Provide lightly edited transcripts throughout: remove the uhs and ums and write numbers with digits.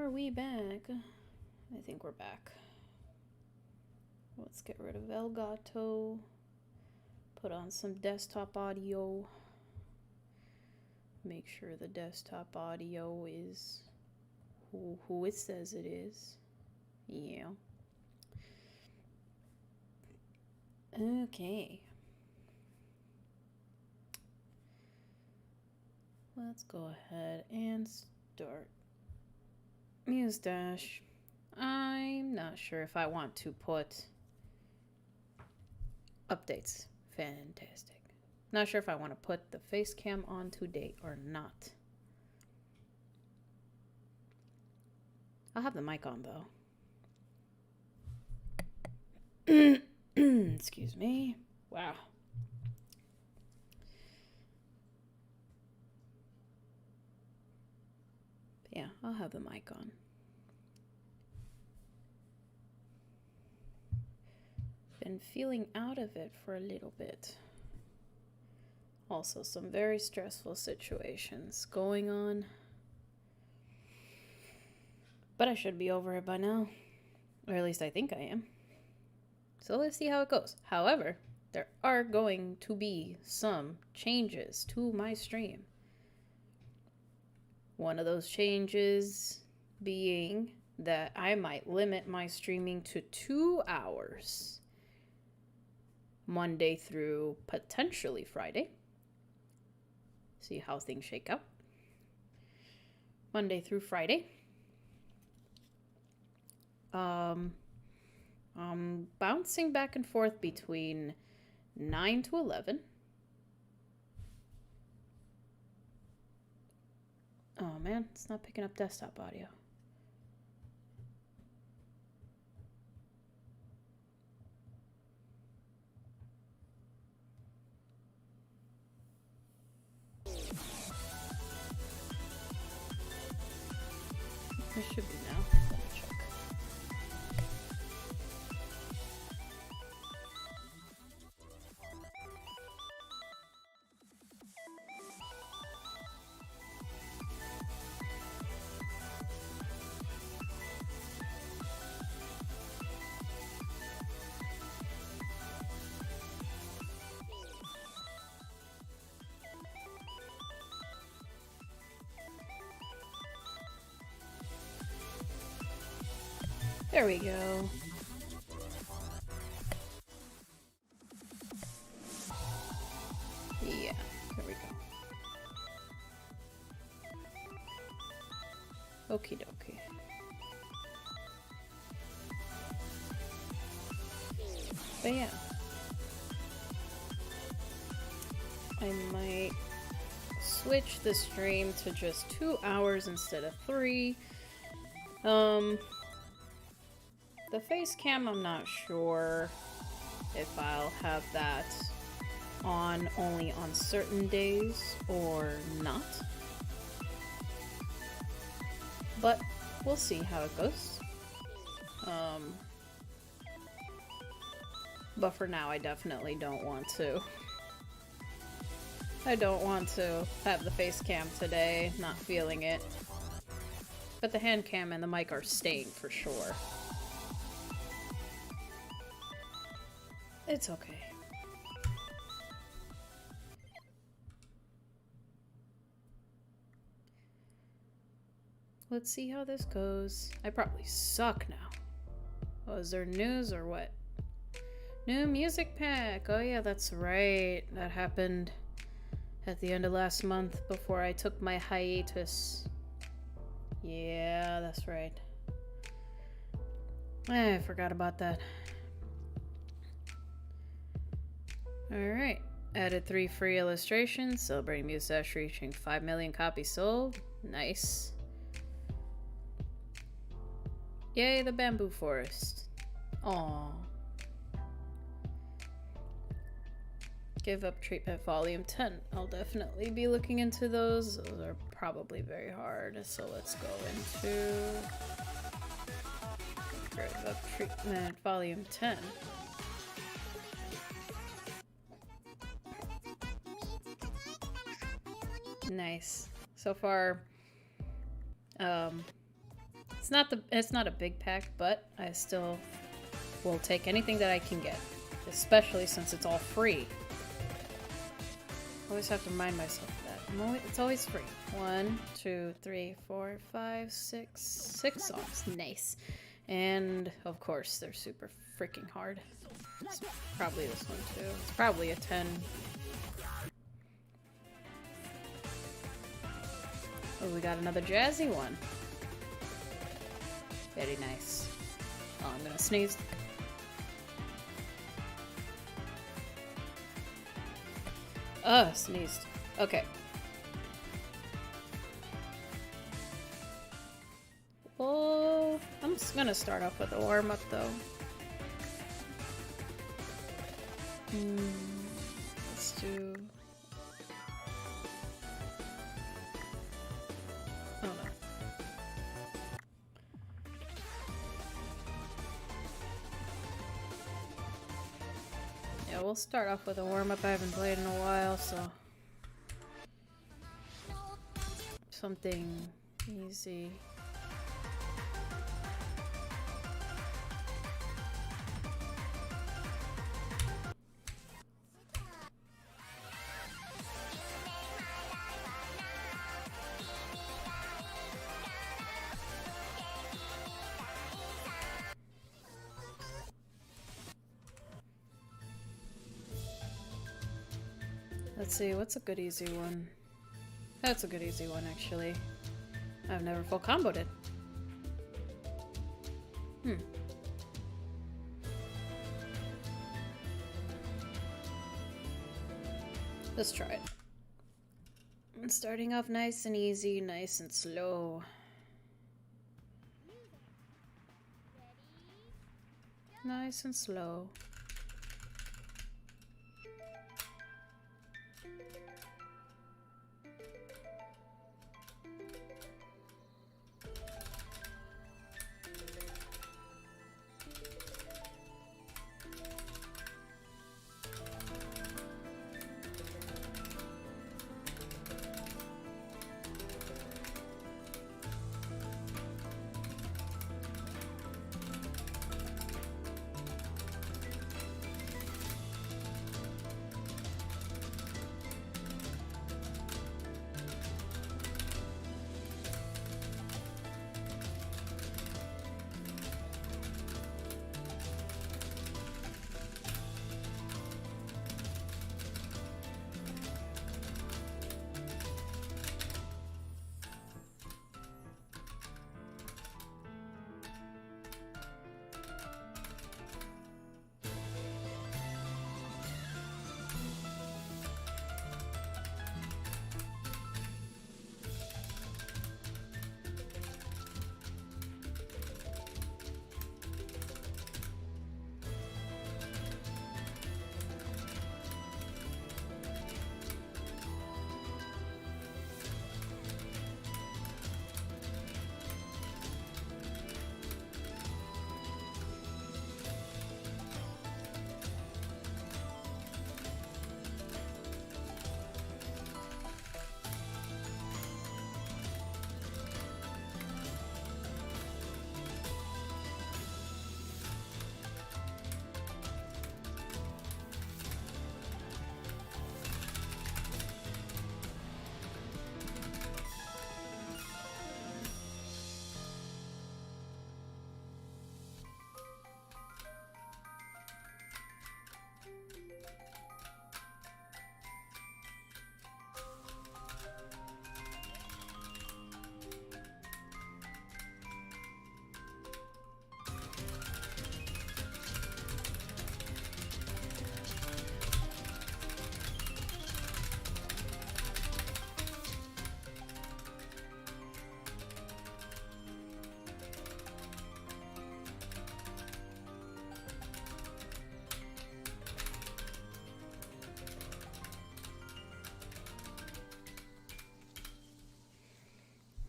Are we back? I think we're back. Let's get rid of Elgato. Put on some desktop audio. Make sure the desktop audio is who it says it is. Yeah. Okay. Let's go ahead and start. Muse Dash. I'm not sure if I want to put updates. Fantastic. Not sure if I want to put the face cam on today or not. I'll have the mic on though. Excuse me. Wow. Yeah, I'll have the mic on. Been feeling out of it for a little bit. Also, some very stressful situations going on. But I should be over it by now. Or at least I think I am. So let's see how it goes. However, there are going to be some changes to my stream. One of those changes being that I might limit my streaming to 2 hours. Monday through potentially Friday. See how things shake out. Monday through Friday. I'm bouncing back and forth between 9 to 11. Oh man, it's not picking up desktop audio. It should be now. Let me check. There we go. Yeah, there we go. Okie dokie. But yeah. I might switch the stream to just 2 hours instead of 3. The face cam, I'm not sure if I'll have that on only on certain days or not. But we'll see how it goes. But for now, I definitely don't want to. I don't want to have the face cam today, not feeling it. But the hand cam and the mic are staying for sure. It's okay. Let's see how this goes. I probably suck now. Oh, is there news or what? New music pack. Oh yeah, that's right. That happened at the end of last month before I took my hiatus. Yeah, that's right. I forgot about that. Alright, added 3 free illustrations, celebrating Muse Dash reaching 5 million copies sold. Nice. Yay, the bamboo forest. Aww. Give Up Treatment Volume 10. I'll definitely be looking into those. Those are probably very hard, so let's go into Give Up Treatment Volume 10. Nice. So far, it's not a big pack, but I still will take anything that I can get, especially since it's all free. I always have to remind myself of that. It's always free. 1, 2, 3, 4, 5, 6, 6 songs. Nice. And of course, they're super freaking hard. It's probably this one too. It's probably a 10. Oh, we got another jazzy one. Very nice. Oh, I'm gonna sneeze. Sneezed. Okay. Oh, I'm just gonna start off with a warm-up though. Let's do... Oh no. Yeah, we'll start off with a warm-up. I haven't played in a while, so... something easy. Let's see, what's a good easy one? That's a good easy one, actually. I've never full comboed it. Let's try it. And starting off nice and easy, nice and slow. Nice and slow.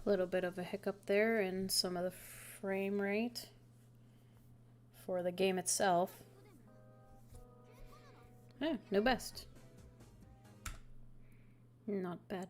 Little bit of a hiccup there in some of the frame rate for the game itself. New best. Not bad.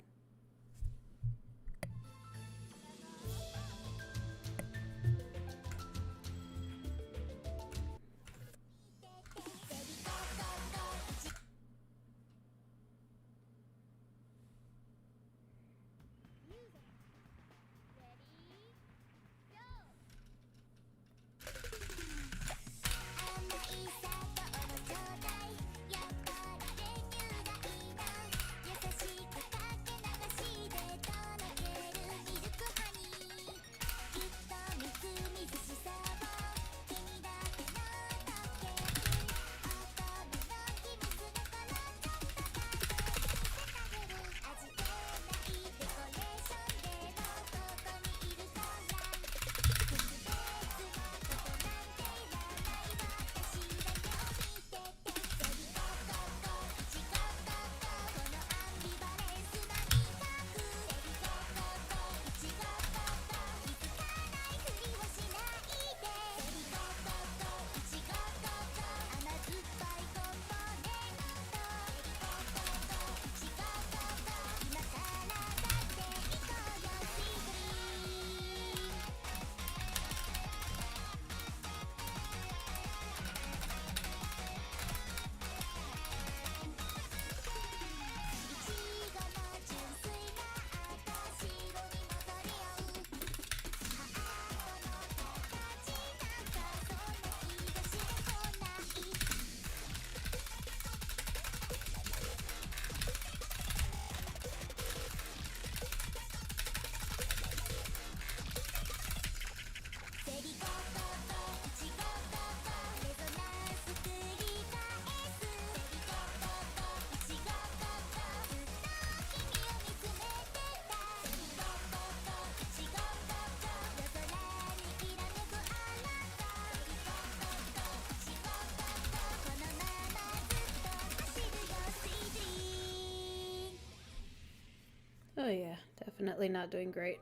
yeah, definitely not doing great.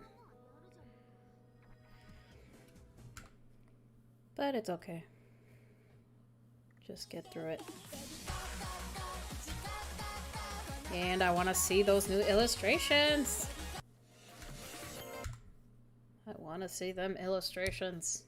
But it's okay. Just get through it. And I want to see those new illustrations. I want to see them illustrations.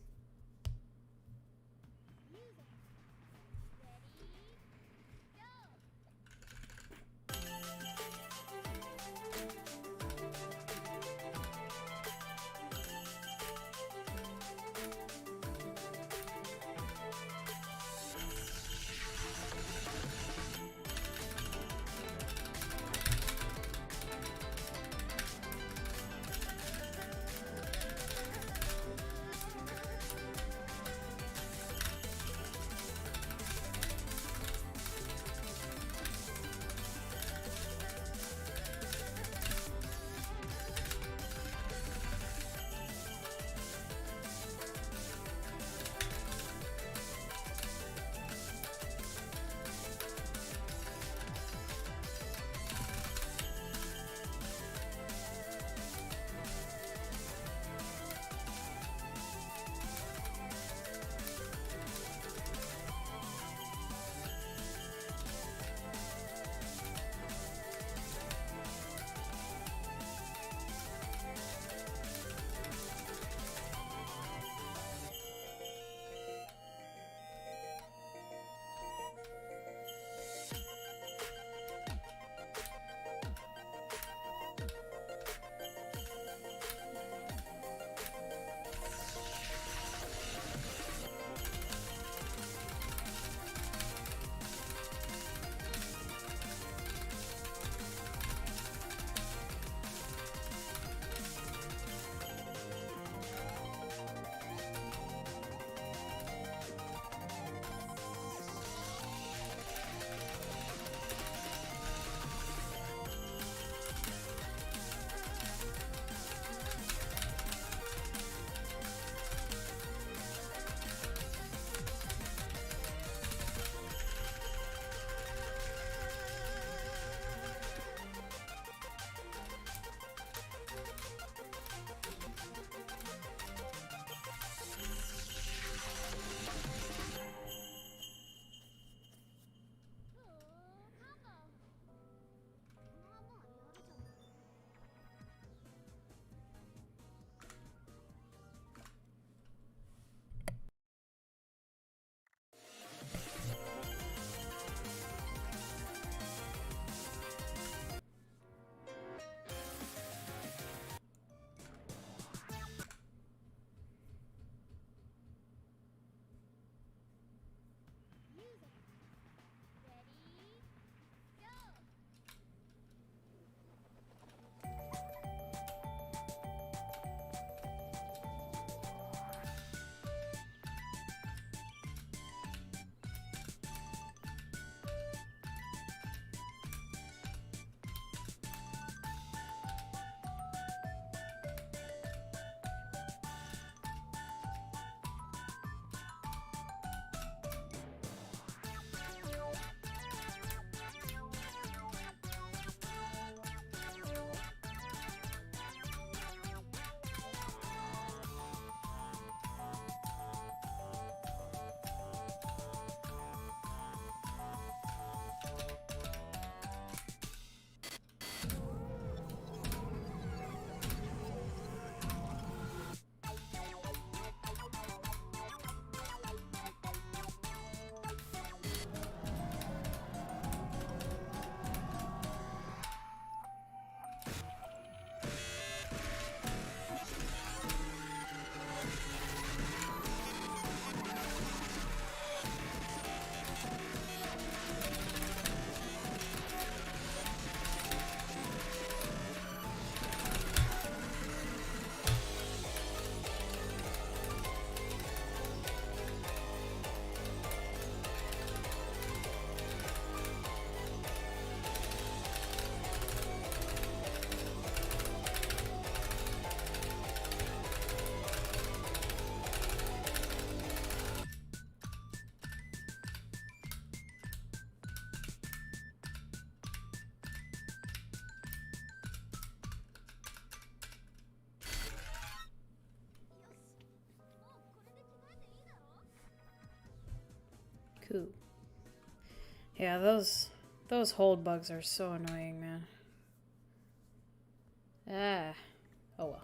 Cool. Yeah, those hold bugs are so annoying, man. Ah. Oh well.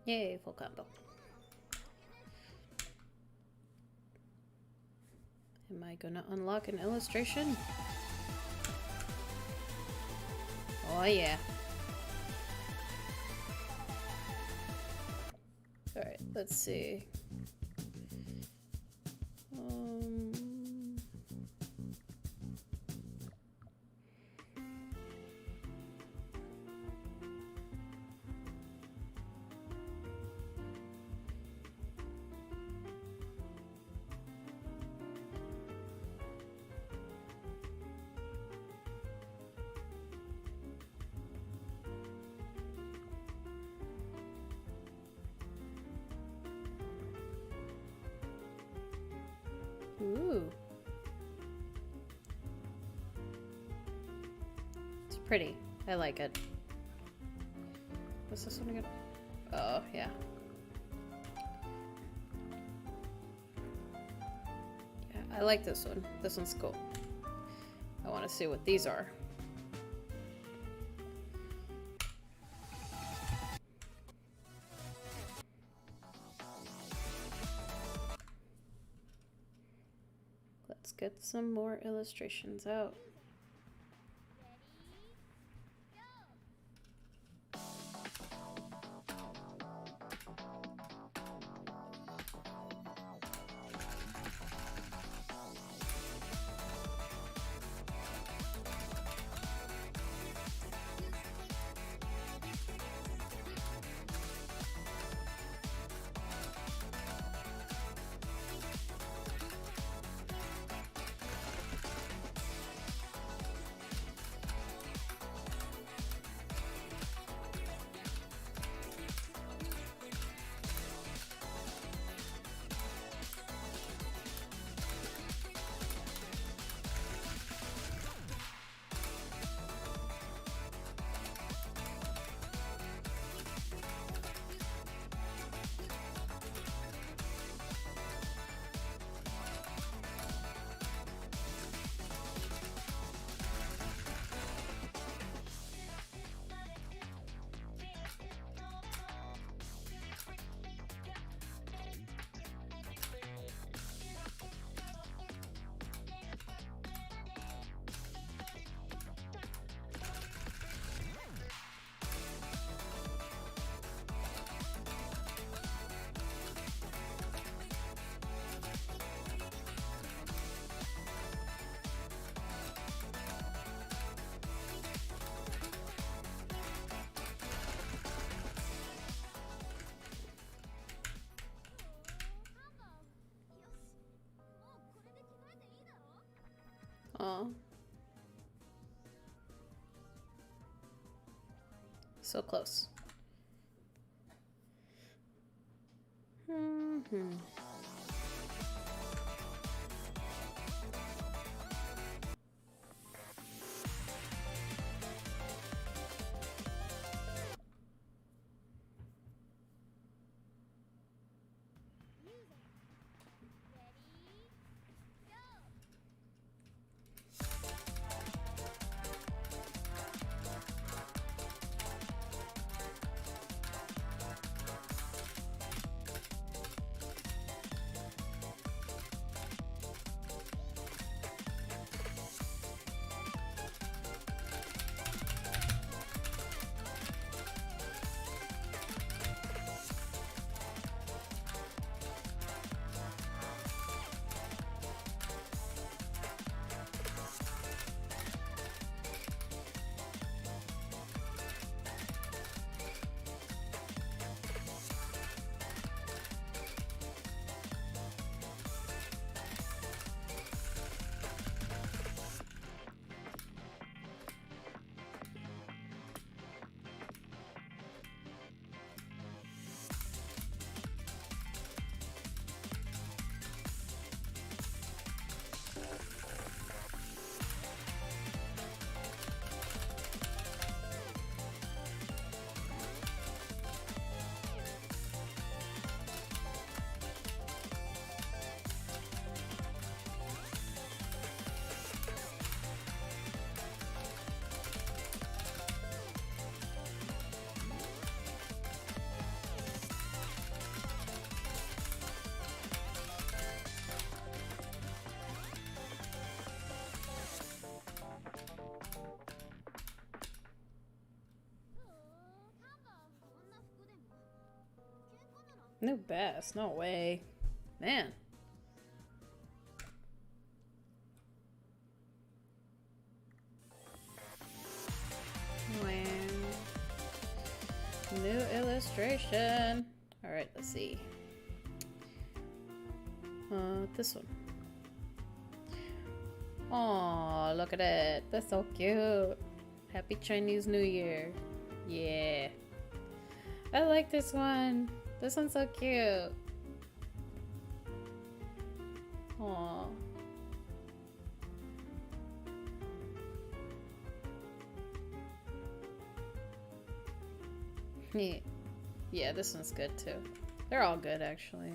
Yay, full combo. Am I gonna unlock an illustration? Oh yeah. Alright, let's see. Ooh. It's pretty. I like it. What's this one again? Oh, yeah. Yeah, I like this one. This one's cool. I want to see what these are. Let's get some more illustrations out. So close. New best, no way. Man. Wow. New illustration. Alright, let's see. This one. Aw, look at it. That's so cute. Happy Chinese New Year. Yeah. I like this one. This one's so cute. Aww. Yeah, this one's good too. They're all good actually.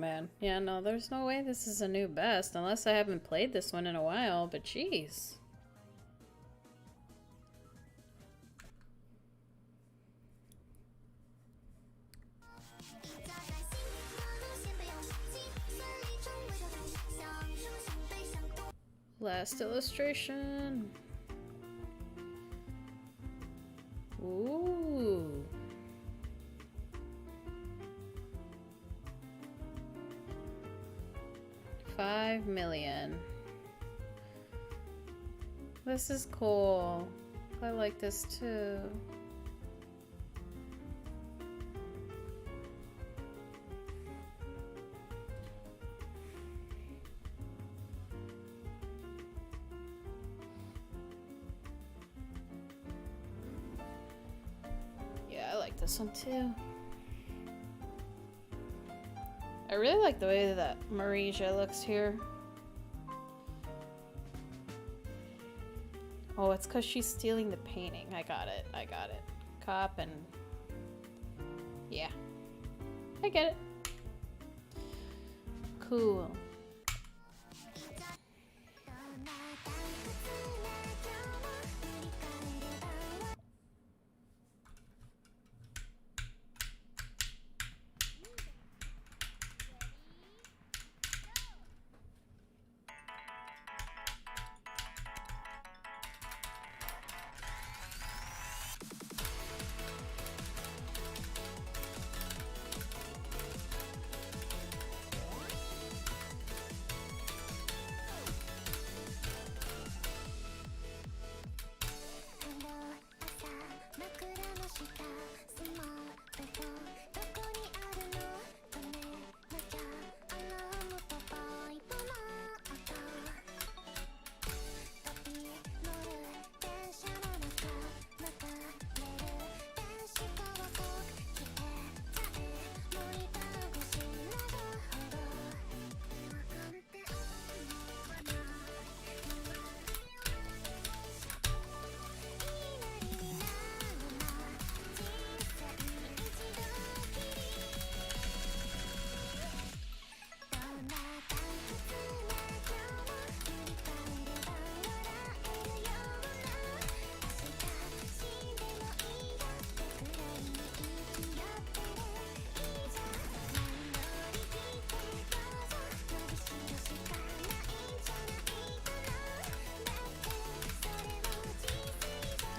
man. Yeah, no, there's no way this is a new best, unless I haven't played this one in a while, but jeez. Last illustration. Ooh. $5 million. This is cool. I like this too. Yeah, I like this one too. I really like the way that Marija looks here. Oh, it's because she's stealing the painting. I got it. I got it. Cop and... yeah. I get it. Cool.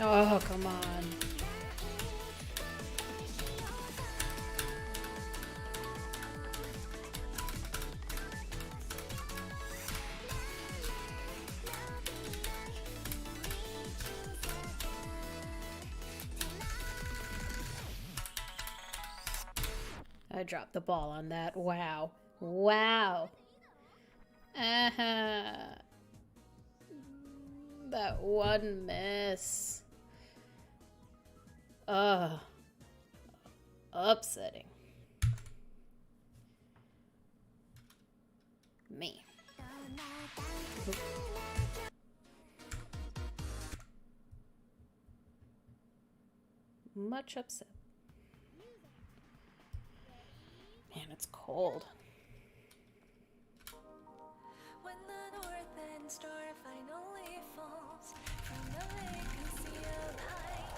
Oh, come on. I dropped the ball on that. Wow. Wow. That one miss. Upsetting. Me. Much upset. Man, it's cold. When the north end star finally falls from the lake, I see a light.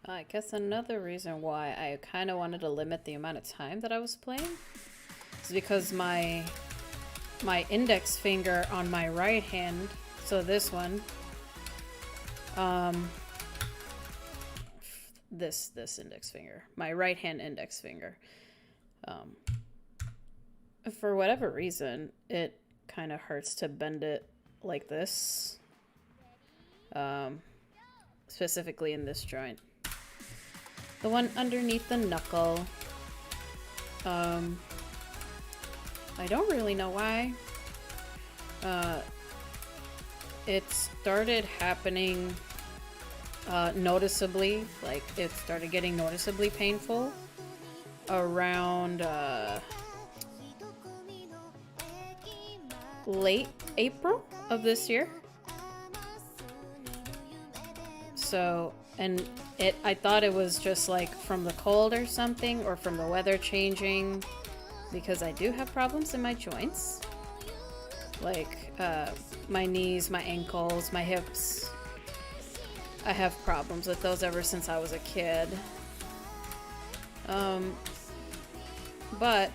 I guess another reason why I kind of wanted to limit the amount of time that I was playing is because my index finger on my right hand, so this one, this index finger, my right hand index finger, for whatever reason, it kind of hurts to bend it like this, specifically in this joint. The one underneath the knuckle. I don't really know why. It started happening noticeably, like it started getting noticeably painful around late April of this year. So, and I thought it was just like from the cold or something, or from the weather changing, because I do have problems in my joints, like my knees, my ankles, my hips. I have problems with those ever since I was a kid. But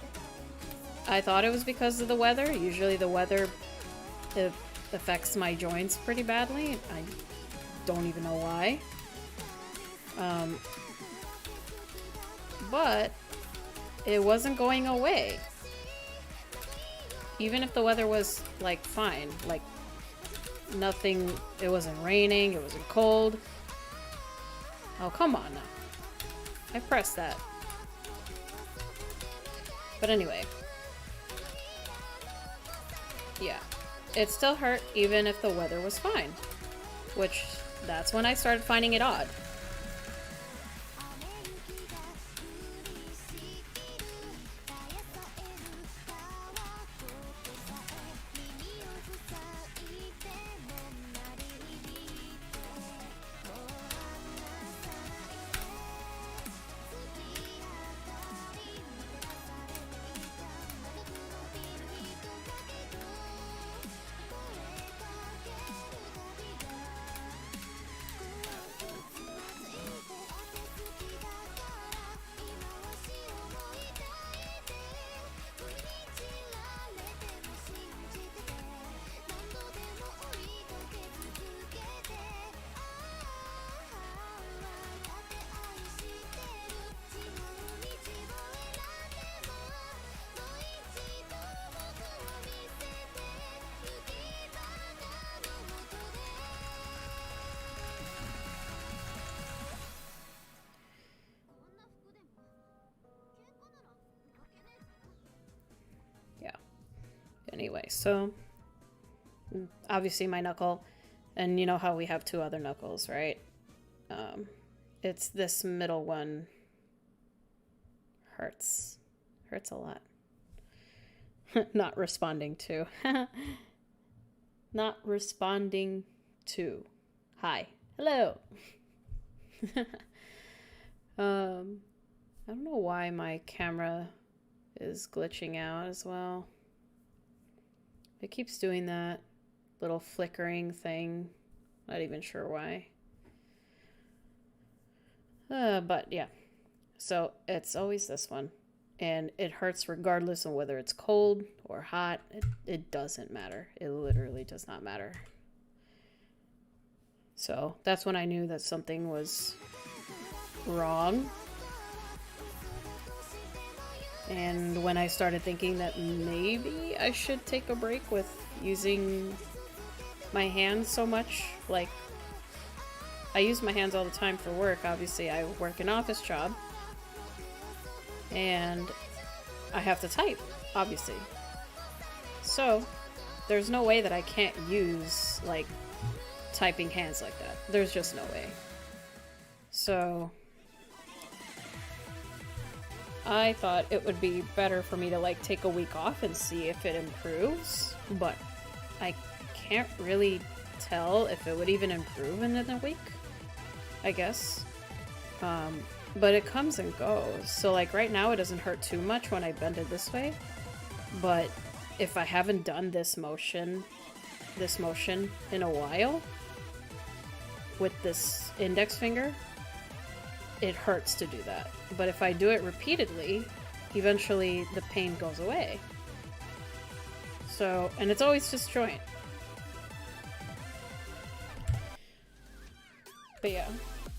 I thought it was because of the weather. Usually the weather, it affects my joints pretty badly. I don't even know why. But it wasn't going away. Even if the weather was like fine, like nothing, it wasn't raining, it wasn't cold. Oh, come on now. I pressed that. But anyway. Yeah. It still hurt even if the weather was fine. Which, that's when I started finding it odd. Anyway, so obviously my knuckle, and you know how we have two other knuckles, right? It's this middle one hurts a lot. Not responding to. Not responding to. Hi. Hello. I don't know why my camera is glitching out as well. It keeps doing that little flickering thing. Not even sure why. But yeah. So it's always this one. And it hurts regardless of whether it's cold or hot. It doesn't matter. It literally does not matter. So that's when I knew that something was wrong. And when I started thinking that maybe I should take a break with using my hands so much. Like, I use my hands all the time for work. Obviously, I work an office job. And I have to type, obviously. So, there's no way that I can't use, like, typing hands like that. There's just no way. So I thought it would be better for me to like take a week off and see if it improves, but I can't really tell if it would even improve in a week, I guess. But it comes and goes. So like right now it doesn't hurt too much when I bend it this way, but if I haven't done this motion in a while with this index finger, it hurts to do that. But if I do it repeatedly, eventually the pain goes away. So, and it's always disjoint. But yeah,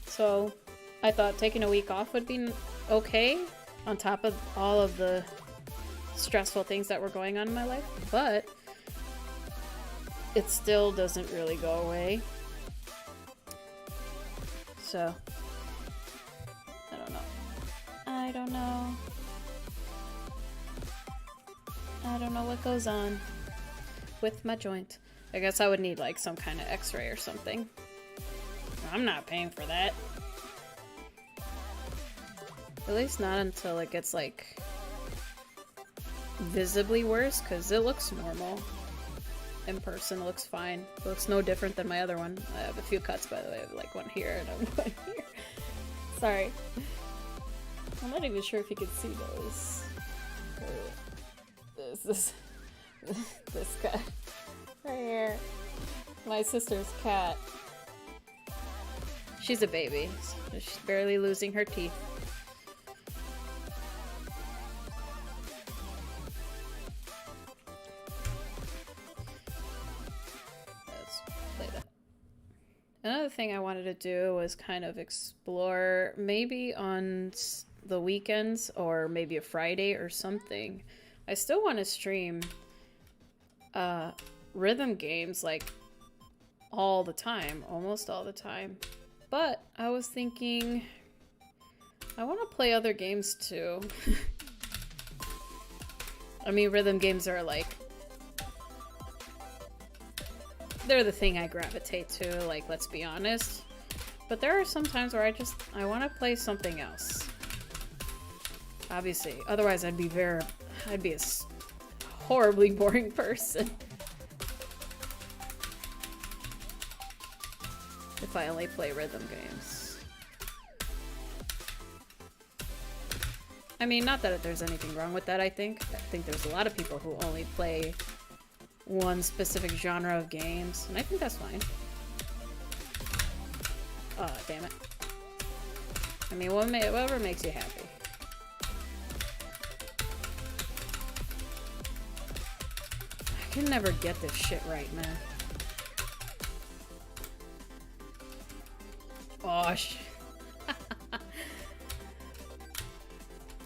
so I thought taking a week off would be okay on top of all of the stressful things that were going on in my life, but it still doesn't really go away. So, I don't know. I don't know. I don't know what goes on with my joint. I guess I would need like some kind of x-ray or something. I'm not paying for that. At least not until it gets like visibly worse, because it looks normal. In person, it looks fine. It looks no different than my other one. I have a few cuts, by the way. I have like one here and one here. Sorry. I'm not even sure if you can see those. This guy. Right here. My sister's cat. She's a baby. So she's barely losing her teeth. Let's play that. Another thing I wanted to do was kind of explore, maybe on the weekends or maybe a Friday or something. I still want to stream rhythm games like all the time, almost all the time. But I was thinking I want to play other games too. I mean, rhythm games are like, they're the thing I gravitate to, like, let's be honest. But there are some times where I want to play something else. Obviously, otherwise I'd be a horribly boring person. If I only play rhythm games. I mean, not that there's anything wrong with that, I think. I think there's a lot of people who only play one specific genre of games, and I think that's fine. Oh, damn it. I mean, whatever makes you happy. I can never get this shit right, man. Oh, shit.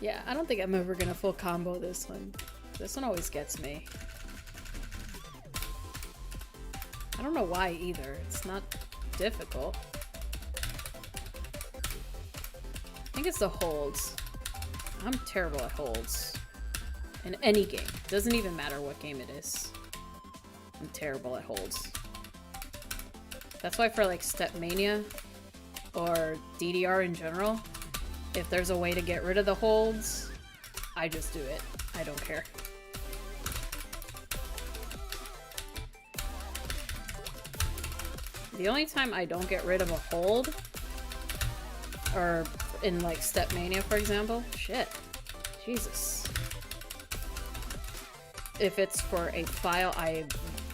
Yeah, I don't think I'm ever gonna full combo this one. This one always gets me. I don't know why either. It's not difficult. I think it's the holds. I'm terrible at holds. In any game. Doesn't even matter what game it is. I'm terrible at holds. That's why for like Step Mania or DDR in general, if there's a way to get rid of the holds, I just do it. I don't care. The only time I don't get rid of a hold, or in like Step Mania for example, shit, Jesus. If it's for a file I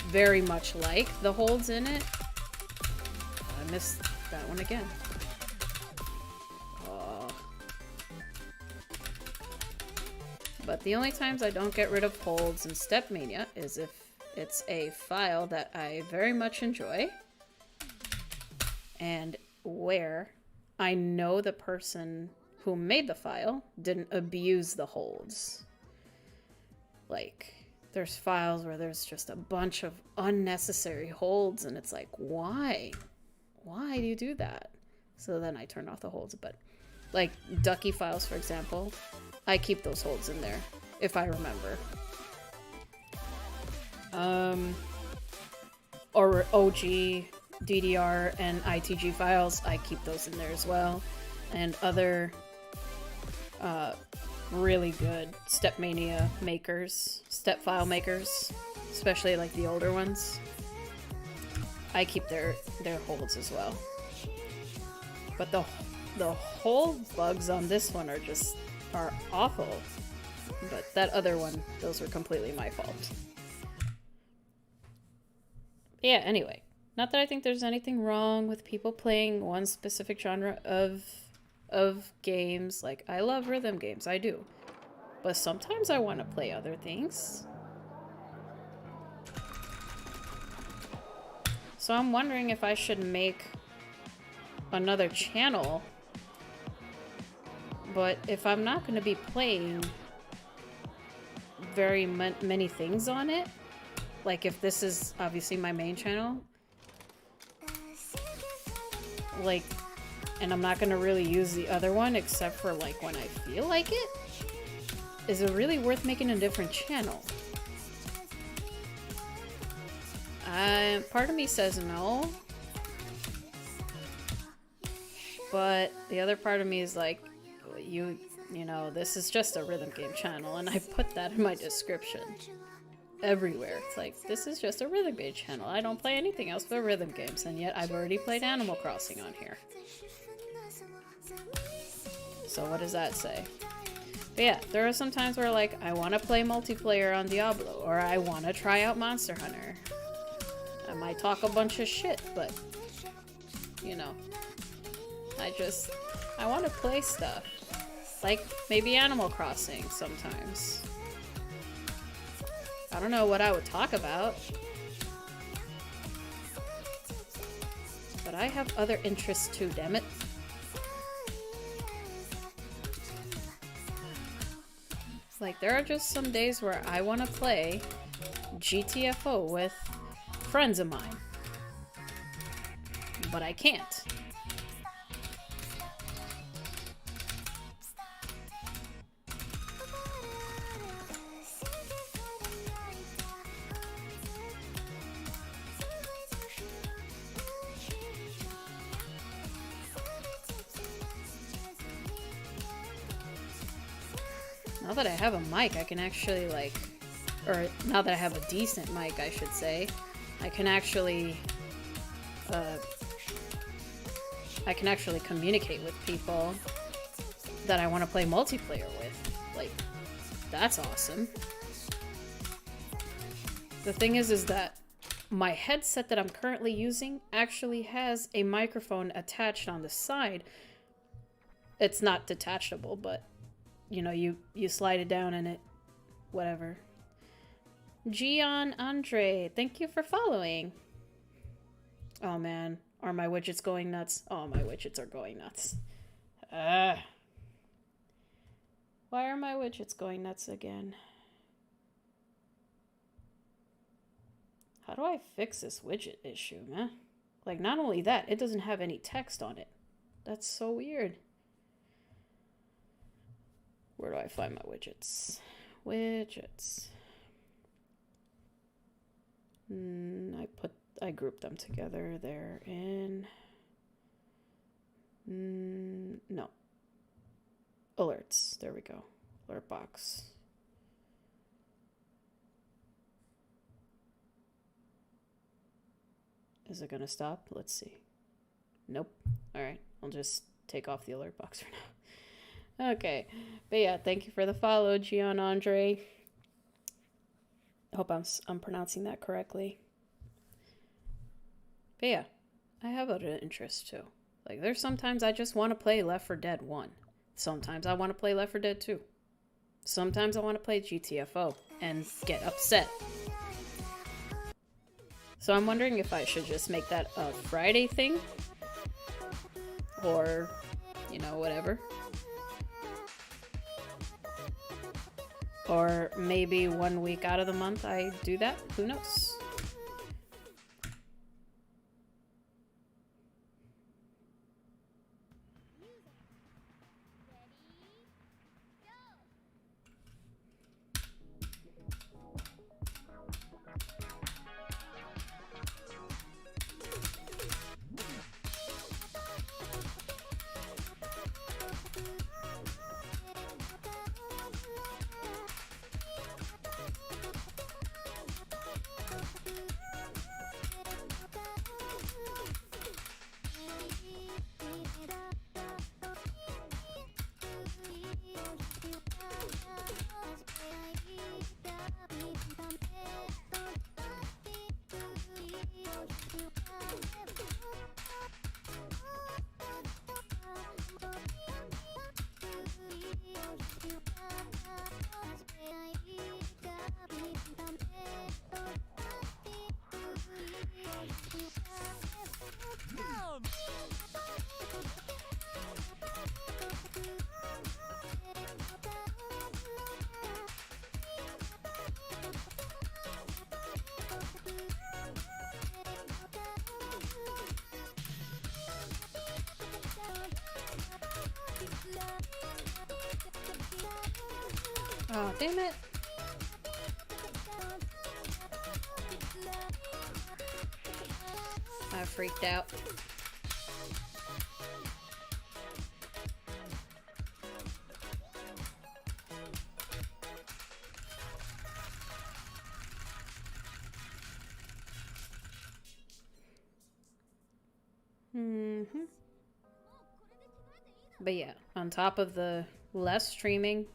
very much like the holds in it, I missed that one again. But the only times I don't get rid of holds in Step Mania is if it's a file that I very much enjoy and where I know the person who made the file didn't abuse the holds. Like, there's files where there's just a bunch of unnecessary holds and it's like, why? Why do you do that? So then I turn off the holds. But like Ducky files, for example, I keep those holds in there, if I remember. Or OG, DDR, and ITG files, I keep those in there as well. And other really good Step Mania makers, step file makers, especially like the older ones, I keep their holds as well. But the hold bugs on this one are awful. But that other one, those were completely my fault. Yeah, anyway. Not that I think there's anything wrong with people playing one specific genre of of games. Like, I love rhythm games, I do. But sometimes I want to play other things. So I'm wondering if I should make another channel. But if I'm not going to be playing very many things on it, like if this is obviously my main channel, like, and I'm not going to really use the other one except for like when I feel like it, is it really worth making a different channel? Part of me says no, but the other part of me is like, you know, this is just a rhythm game channel, and I put that in my description everywhere. It's like, this is just a rhythm game channel. I don't play anything else but rhythm games, and yet I've already played Animal Crossing on here. So what does that say? But yeah, there are some times where like, I want to play multiplayer on Diablo, or I want to try out Monster Hunter. I might talk a bunch of shit, but, you know, I want to play stuff. Like, maybe Animal Crossing sometimes. I don't know what I would talk about. But I have other interests too, damn it. Like, there are just some days where I want to play GTFO with friends of mine. But I can't. Now that I have a mic, I can actually like, or now that I have a decent mic, I should say, I can actually communicate with people that I want to play multiplayer with. Like, that's awesome. The thing is that my headset that I'm currently using actually has a microphone attached on the side. It's not detachable, but you know, you slide it down and it, whatever. Gian Andre, thank you for following. Oh man, are my widgets going nuts? Oh, my widgets are going nuts. Why are my widgets going nuts again? How do I fix this widget issue, man? Like, not only that, it doesn't have any text on it. That's so weird. Where do I find my widgets? Widgets. I grouped them together. They're in... no. Alerts. There we go. Alert box. Is it gonna stop? Let's see. Nope. Alright. I'll just take off the alert box for now. Okay. But yeah, thank you for the follow, Gian Andre. I hope I'm pronouncing that correctly. But yeah, I have other interests too. Like, there's sometimes I just want to play Left 4 Dead 1. Sometimes I want to play Left 4 Dead 2. Sometimes I want to play GTFO and get upset. So I'm wondering if I should just make that a Friday thing. Or, you know, whatever. Or maybe 1 week out of the month I do that. Who knows? Oh, damn it. I freaked out. But yeah, on top of the less streaming,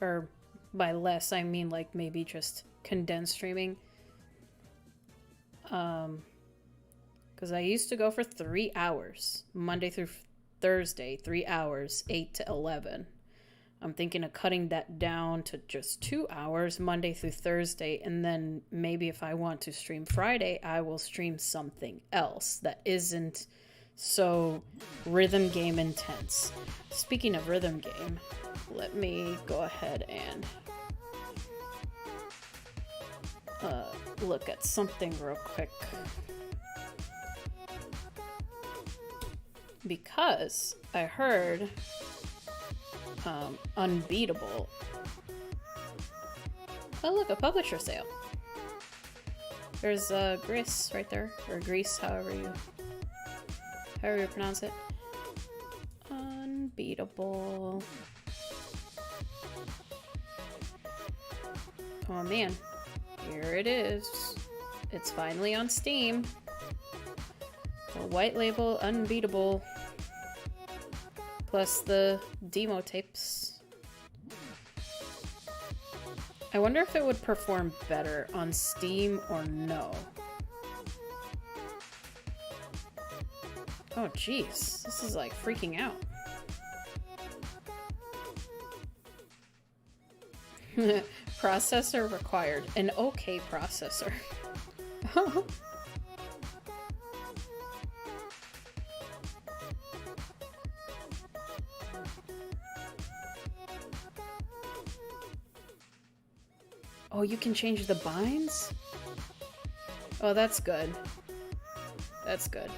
or by less I mean like maybe just condensed streaming, because I used to go for 3 hours, Monday through Thursday, 3 hours, 8 to 11. I'm thinking of cutting that down to just 2 hours, Monday through Thursday, and then maybe if I want to stream Friday, I will stream something else that isn't so rhythm game intense. Speaking of rhythm game, let me go ahead and look at something real quick. Because I heard Unbeatable. Oh look, a publisher sale. There's Gris right there, or Grease, however you pronounce it. Unbeatable. Oh man, here it is. It's finally on Steam. The white label Unbeatable. Plus the demo tapes. I wonder if it would perform better on Steam or no. Oh jeez, this is like freaking out. Processor required. An okay processor. Oh, you can change the binds? Oh, that's good. That's good.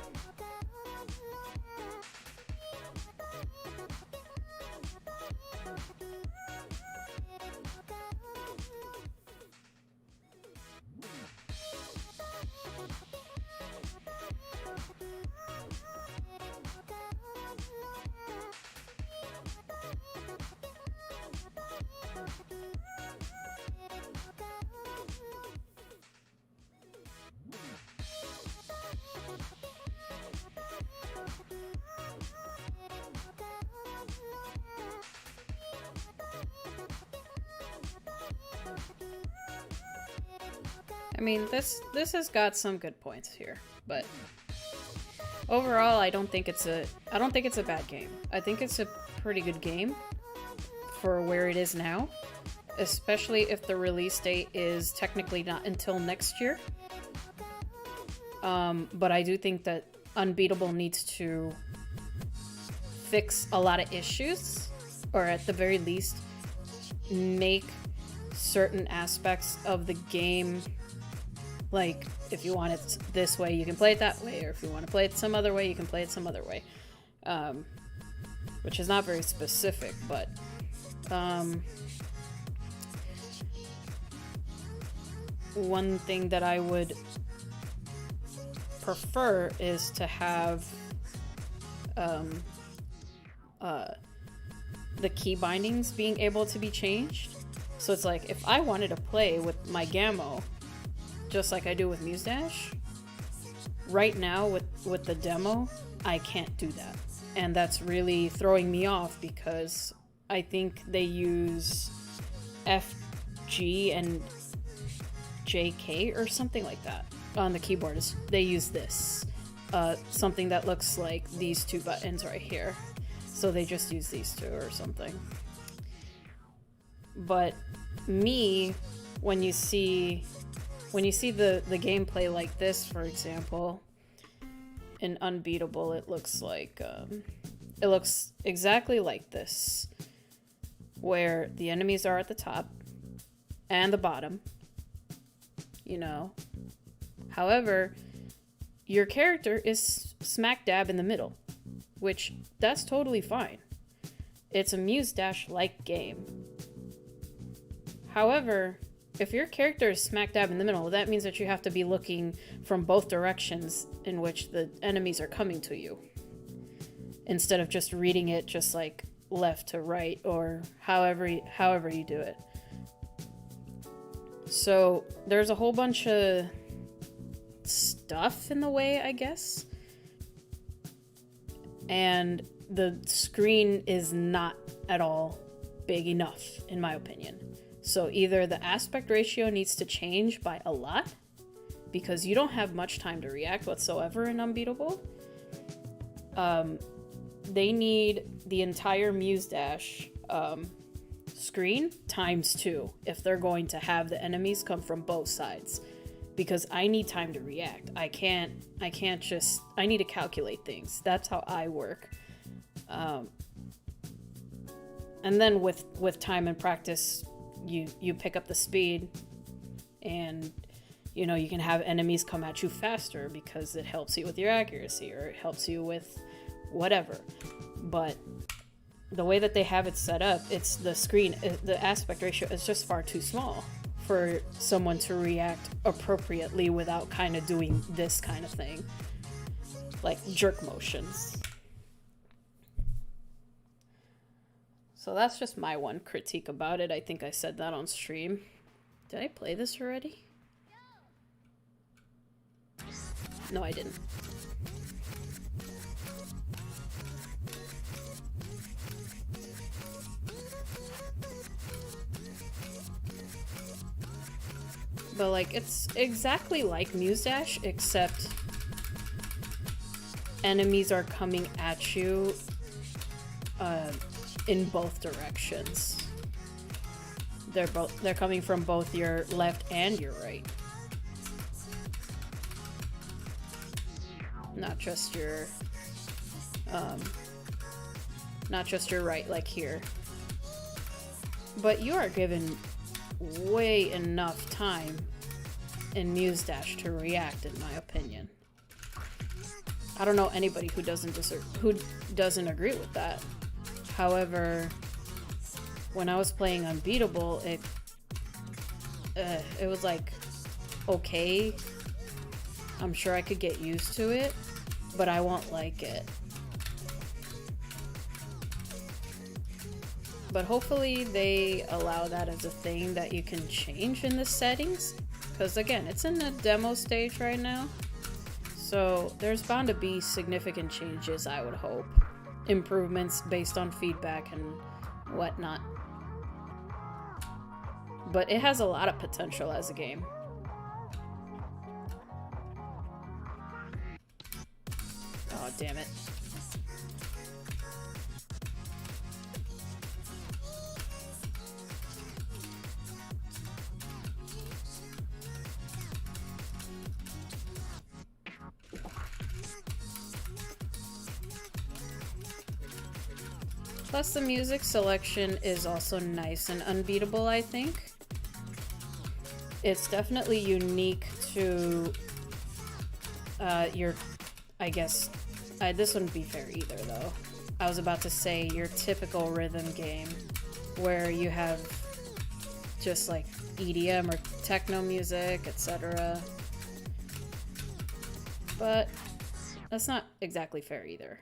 I mean, this has got some good points here, but overall, I don't think it's a bad game. I think it's a pretty good game for where it is now, especially if the release date is technically not until next year. But I do think that Unbeatable needs to fix a lot of issues, or at the very least, make certain aspects of the game, like if you want it this way, you can play it that way, or if you want to play it some other way, you can play it some other way. Which is not very specific, but one thing that I would prefer is to have the key bindings being able to be changed. So it's like if I wanted to play with my Gammo just like I do with Muse Dash, right now with the demo, I can't do that. And that's really throwing me off because I think they use FG and JK or something like that on the keyboard. They use this. Something that looks like these two buttons right here. So they just use these two or something. But me, when you see the gameplay like this, for example, in Unbeatable, it looks like it looks exactly like this, where the enemies are at the top and the bottom, you know. However, your character is smack dab in the middle, which that's totally fine. It's a Muse Dash like game. However, if your character is smack dab in the middle, that means that you have to be looking from both directions in which the enemies are coming to you, instead of just reading it just like left to right or however you do it. So there's a whole bunch of stuff in the way, I guess. And the screen is not at all big enough, in my opinion. So either the aspect ratio needs to change by a lot, because you don't have much time to react whatsoever in Unbeatable. They need the entire Muse Dash screen times 2 if they're going to have the enemies come from both sides, because I need time to react. I need to calculate things. That's how I work. And then with time and practice, you pick up the speed, and you know, you can have enemies come at you faster because it helps you with your accuracy, or it helps you with whatever. But the way that they have it set up, it's the screen, the aspect ratio is just far too small for someone to react appropriately without kind of doing this kind of thing, like jerk motions. So that's just my one critique about it. I think I said that on stream. Did I play this already? No, I didn't. But like, it's exactly like Muse Dash, except enemies are coming at you in both directions. They're coming from both your left and your right. Not just your right, like here. But you are given way enough time in Muse Dash to react, in my opinion. I don't know anybody who doesn't agree with that. However, when I was playing Unbeatable, it was like, okay, I'm sure I could get used to it, but I won't like it. But hopefully they allow that as a thing that you can change in the settings, because again, it's in the demo stage right now, so there's bound to be significant changes, I would hope. Improvements based on feedback and whatnot. But it has a lot of potential as a game. Oh, damn it. Plus, the music selection is also nice and Unbeatable, I think. It's definitely unique to your, I guess, this wouldn't be fair either, though. I was about to say your typical rhythm game, where you have just like EDM or techno music, etc. But that's not exactly fair either.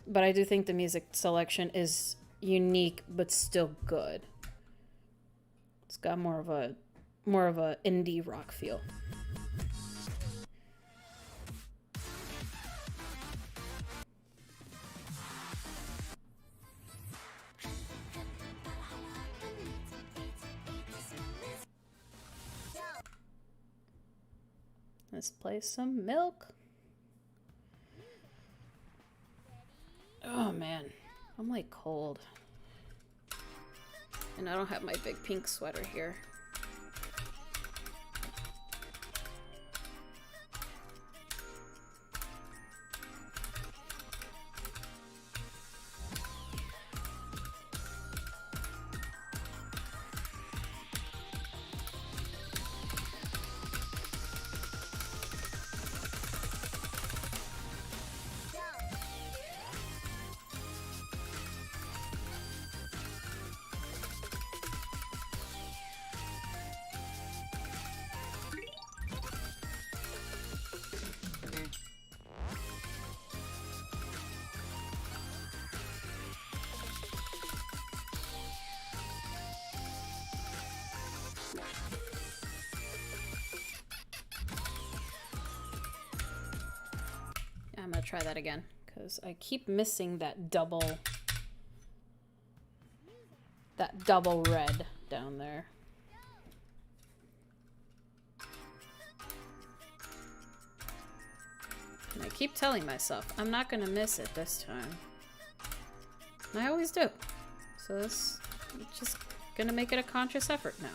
But I do think the music selection is unique, but still good. It's got more of a indie rock feel. Let's play some Milk. Oh man, I'm like cold. And I don't have my big pink sweater here. try that again, because I keep missing that double red down there. And I keep telling myself, I'm not gonna miss it this time. And I always do. So this, I'm just gonna make it a conscious effort now.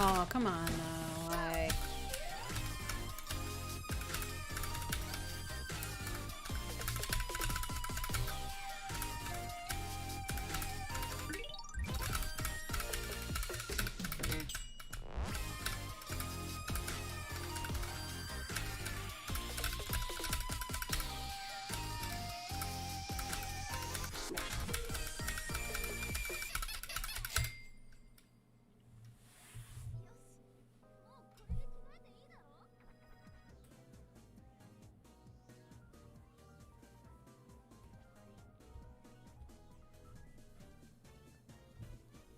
Oh, come on now. Why?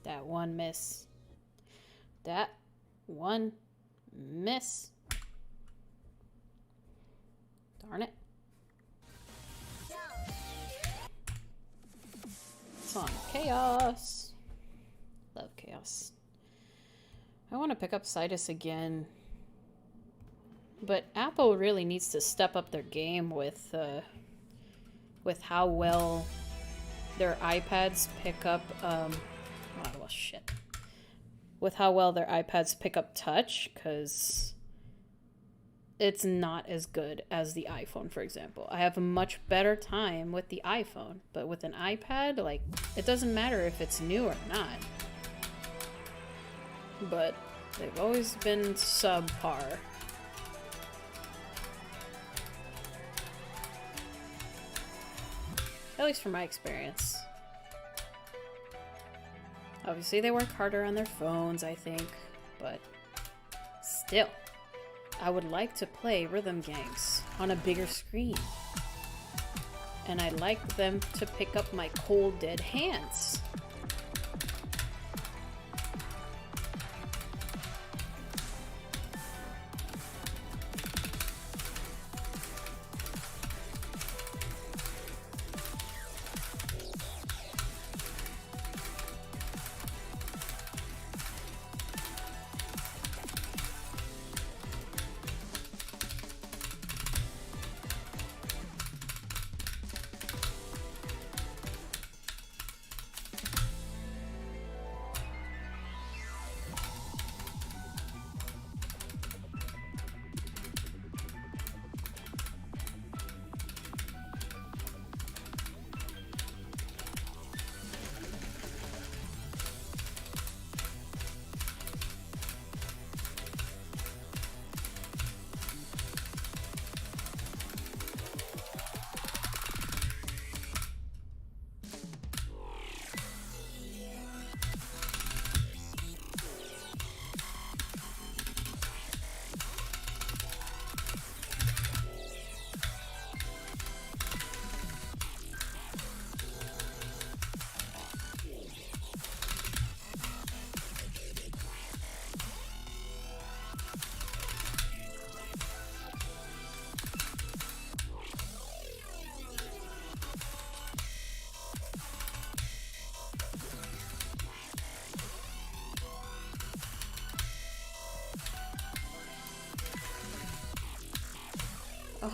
That one miss. That one miss. Darn it. It's on chaos. Love chaos. I want to pick up Citus again. But Apple really needs to step up their game with how well their iPads pick up well, shit. With how well their iPads pick up touch, because it's not as good as the iPhone, for example. I have a much better time with the iPhone, but with an iPad, like, it doesn't matter if it's new or not. But they've always been subpar. At least from my experience. Obviously, they work harder on their phones, I think, but still, I would like to play rhythm games on a bigger screen. And I'd like them to pick up my cold, dead hands.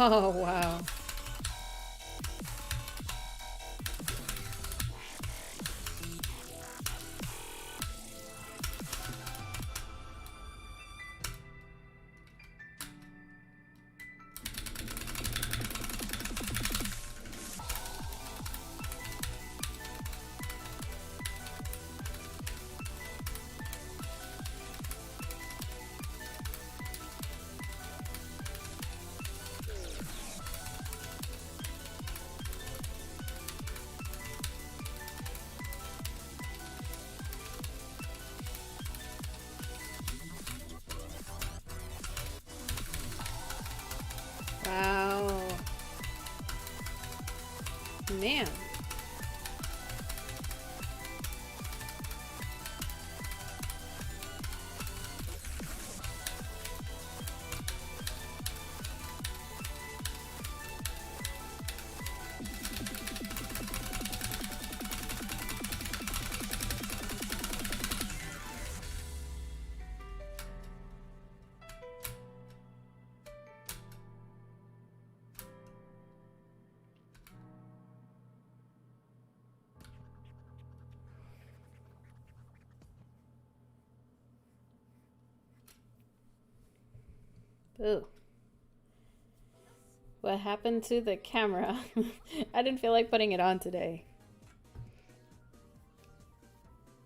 Oh, wow. Wow. Man. Ooh. What happened to the camera? I didn't feel like putting it on today.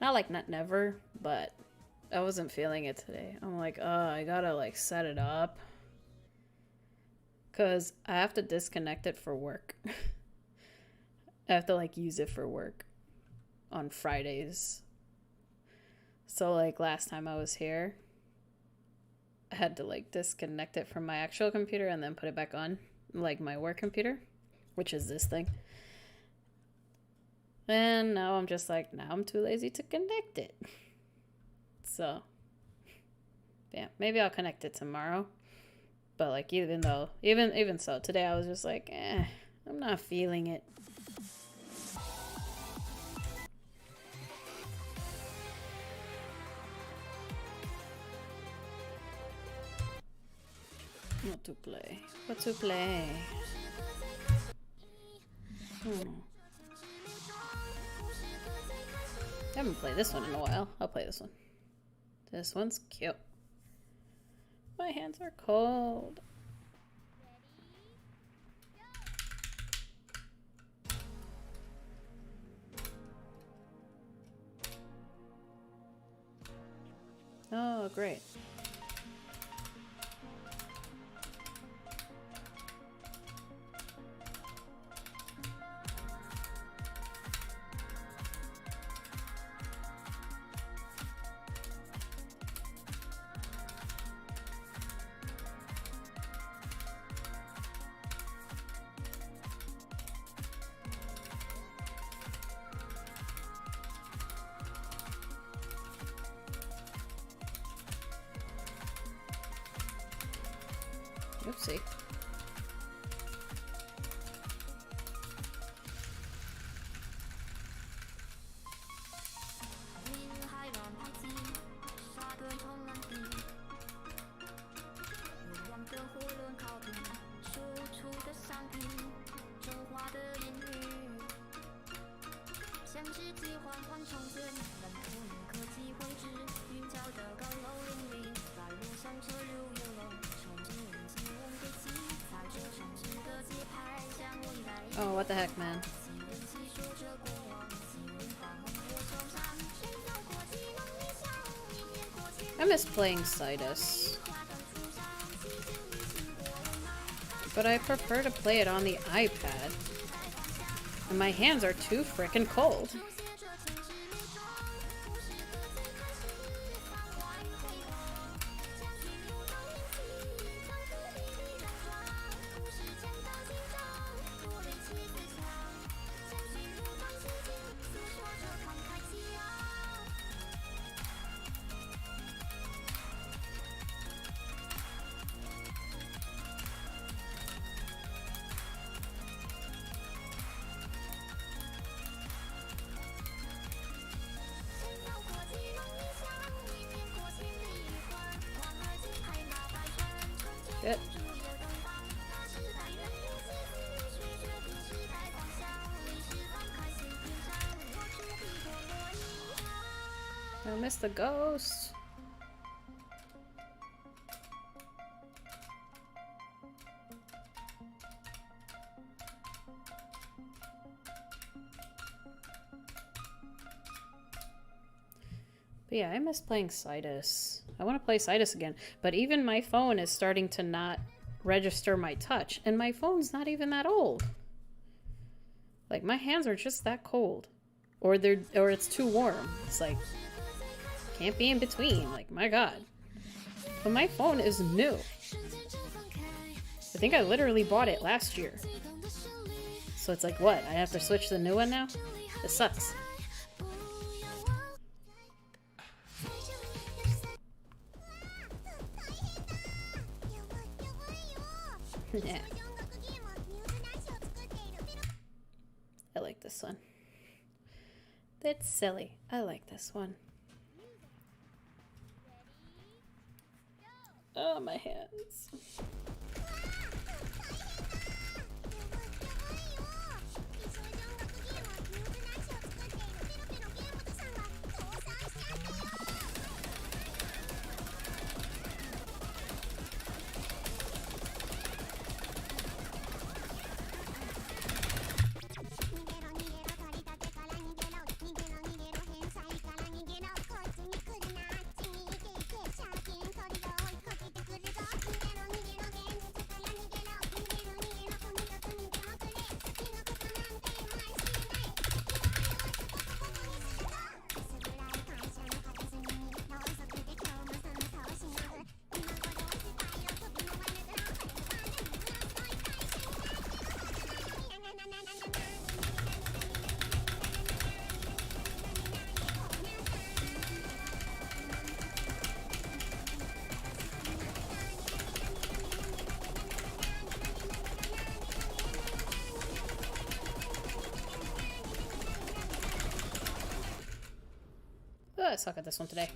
Not never, but I wasn't feeling it today. I'm like, oh, I gotta like set it up. Cause I have to disconnect it for work. I have to like use it for work on Fridays. So like last time I was here, I had to like disconnect it from my actual computer and then put it back on, like my work computer, which is this thing. And now I'm just like, now I'm too lazy to connect it. So, yeah, maybe I'll connect it tomorrow. But like, even so, today I was just like, I'm not feeling it. What to play? What to play? I haven't played this one in a while. I'll play this one. This one's cute. My hands are cold. Oh, great. Oopsie. Oh, what the heck, man. I miss playing Cytus. But I prefer to play it on the iPad. And my hands are too frickin' cold. Shit. missed the ghost. But yeah, I miss playing Citus. I want to play Citus again, but even my phone is starting to not register my touch, and my phone's not even that old. Like, my hands are just that cold. Or it's too warm. It's like, can't be in between. Like, my god. But my phone is new. I think I literally bought it last year. So it's like, what? I have to switch to the new one now? This sucks. Yeah. I like this one. That's silly. I like this one. Oh, my hands. Oh, I suck at this one today.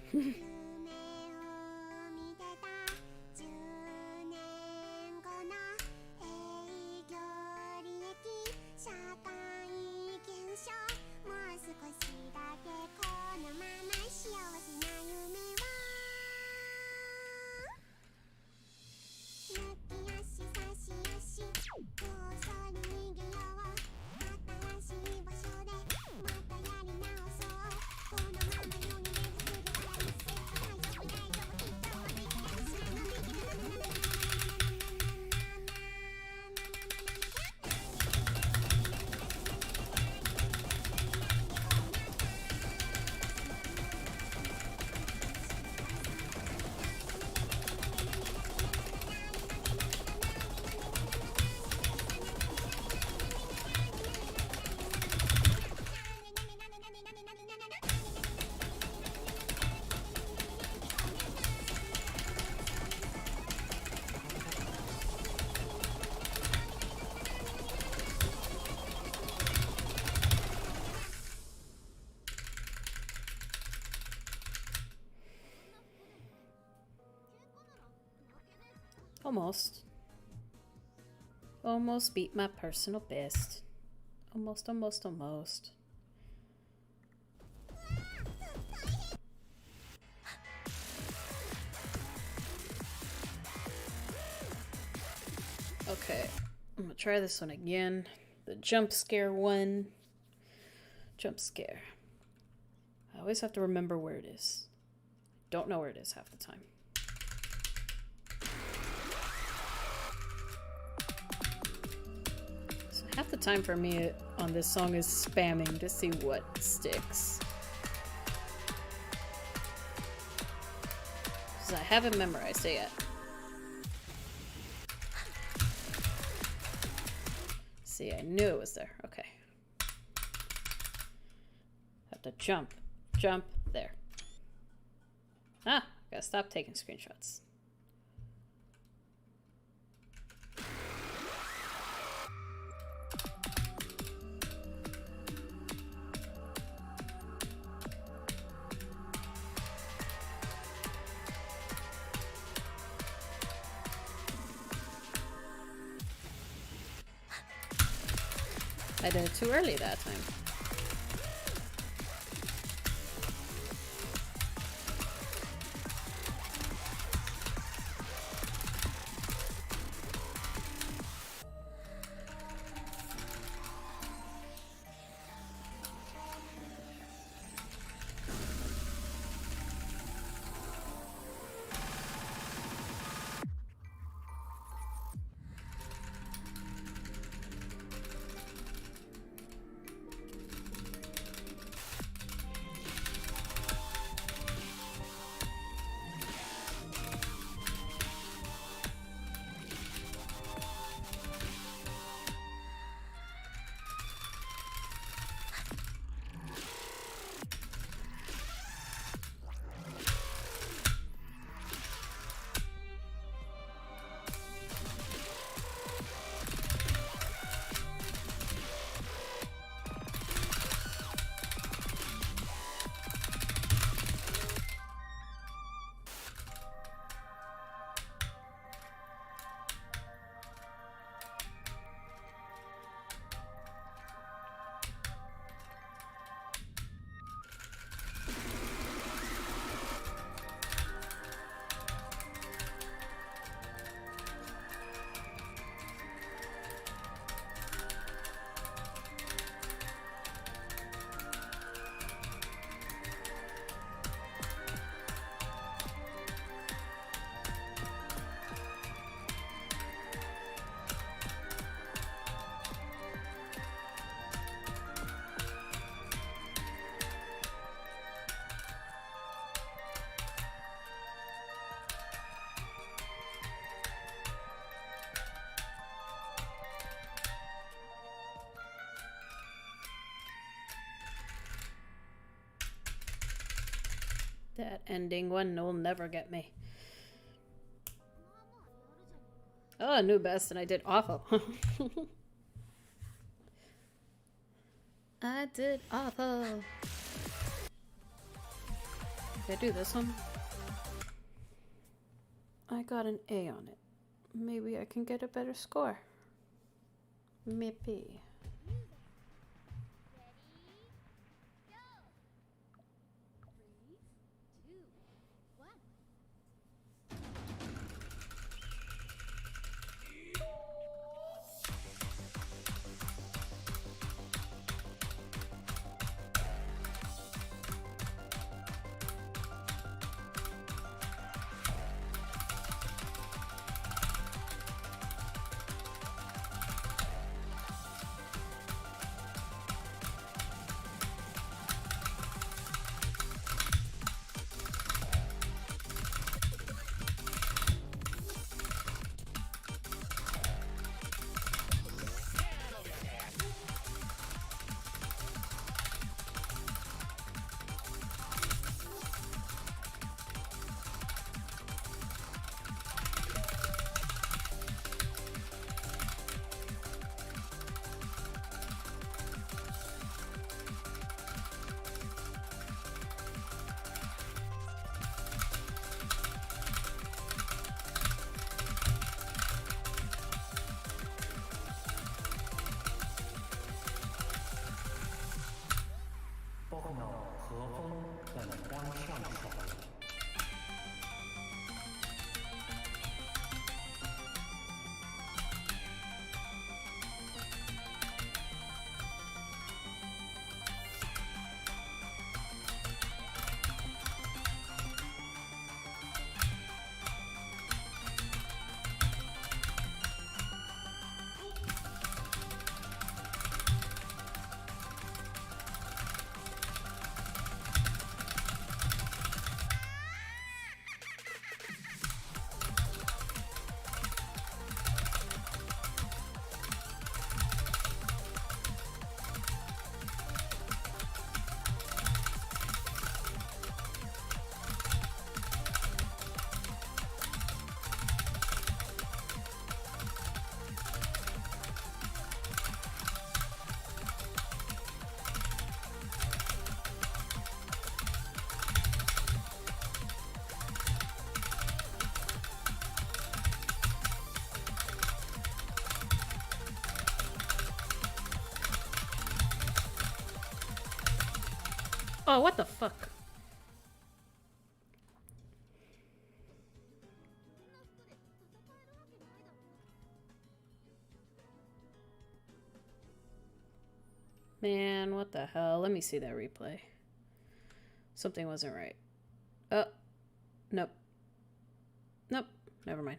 Almost. Almost beat my personal best. Almost, almost, almost. Okay, I'm gonna try this one again. The jump scare one. Jump scare. I always have to remember where it is. Don't know where it is half the time. Half the time for me on this song is spamming to see what sticks. Because I haven't memorized it yet. See, I knew it was there. Okay. Have to jump. Jump. There. Ah, gotta stop taking screenshots. I did it too early that time. That ending one will never get me. Oh, I knew best and I did awful. I did awful. Did I do this one? I got an A on it. Maybe I can get a better score. Maybe. Oh, what the fuck? Man, what the hell? Let me see that replay. Something wasn't right. Oh, nope. Nope, never mind.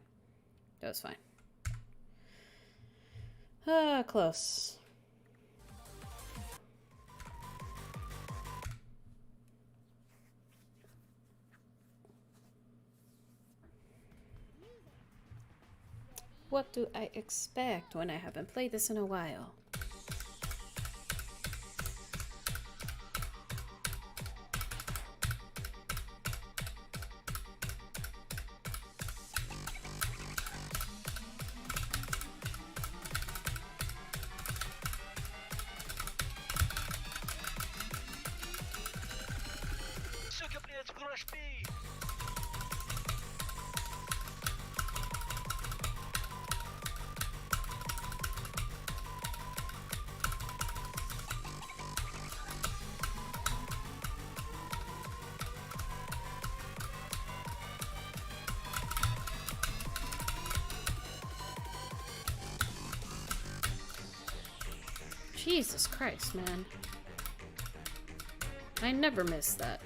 That was fine. Ah, close. What do I expect when I haven't played this in a while? Jesus Christ, man. I never miss that.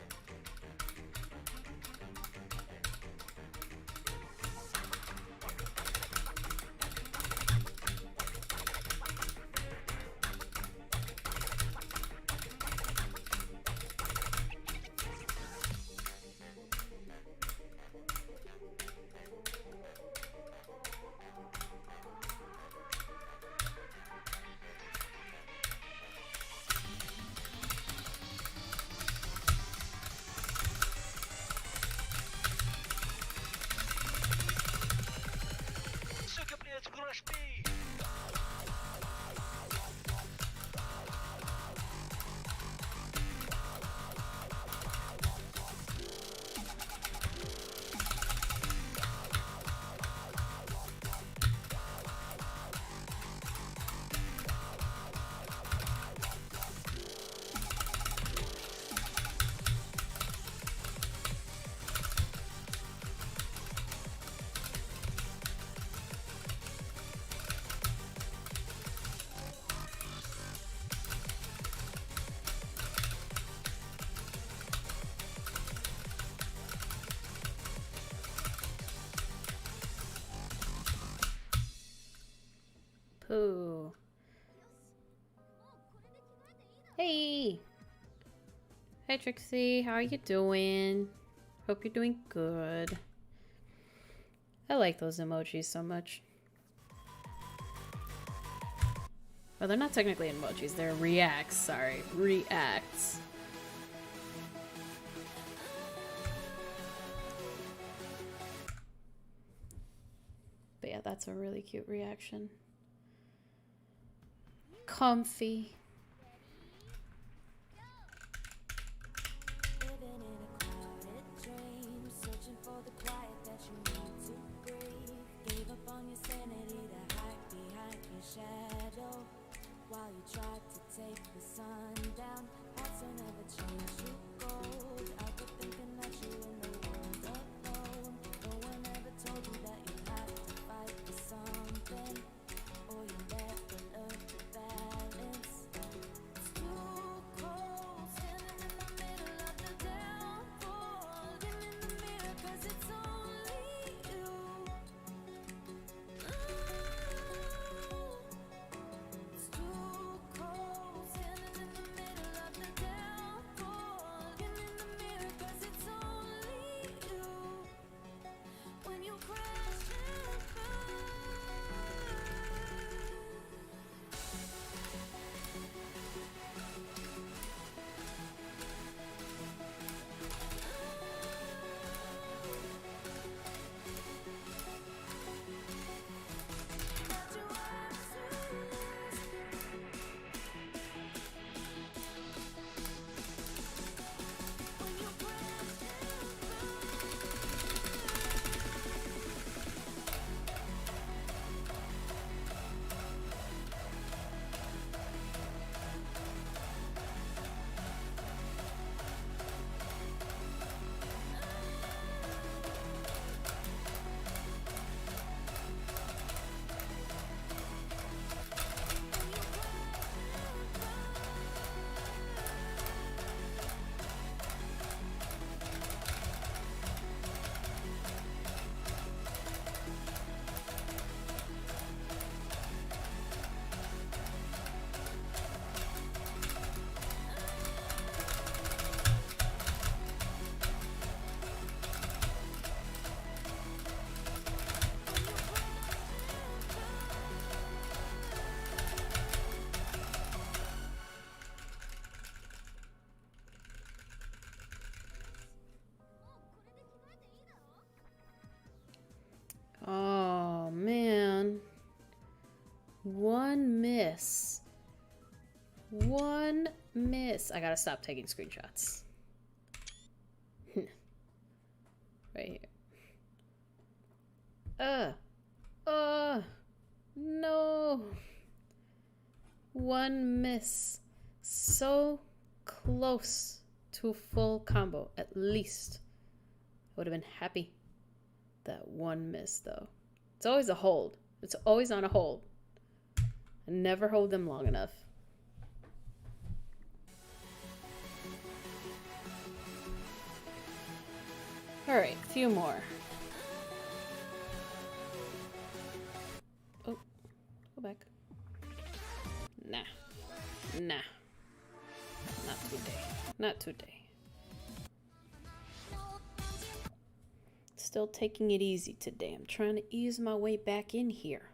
Oh. Hey! Hey Trixie, how are you doing? Hope you're doing good. I like those emojis so much. Well, they're not technically emojis, they're reacts, sorry. Reacts. But yeah, that's a really cute reaction. Comfy. Living in a crowded dream, searching for the quiet that you need to breathe. Gave up on your sanity to hide behind your shadow, while you tried to take the sun down. Hearts will never change you gold. Out there thinking that you in the world alone. No one ever told you that you have to fight for something, or you never learn to balance. It's too cold, standing in the middle of the downfall. Looking in the mirror, 'cause it's only you. It's too cold, standing in the middle of the downfall. Looking in the mirror, 'cause it's only you. When you crash and burn. Oh man. One miss. One miss. I gotta stop taking screenshots. Right here. No. One miss. So close to a full combo, at least. I would have been happy. That one miss, though. It's always a hold. It's always on a hold. I never hold them long enough. Alright, a few more. Oh, go back. Nah. Nah. Not today. Not today. Still taking it easy today. I'm trying to ease my way back in here.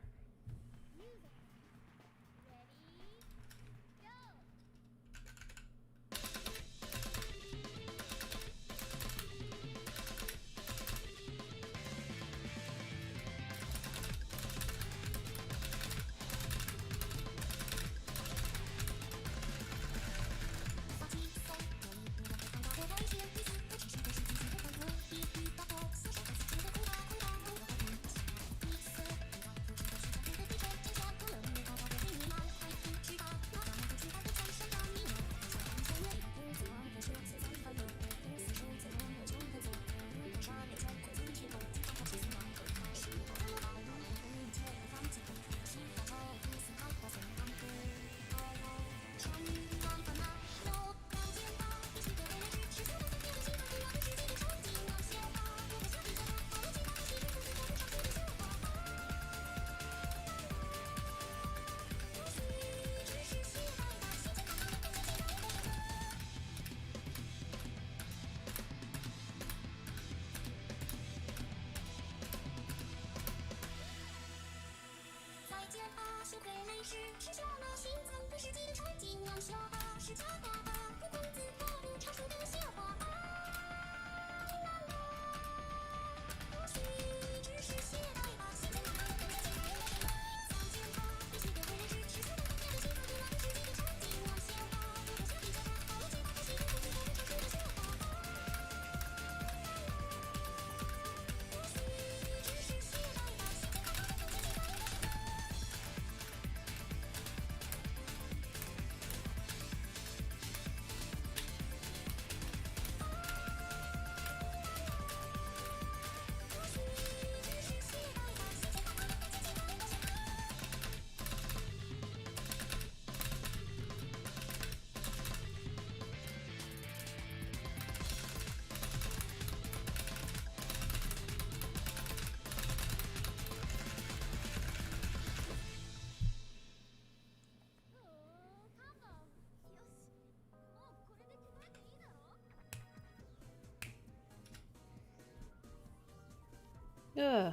Ugh.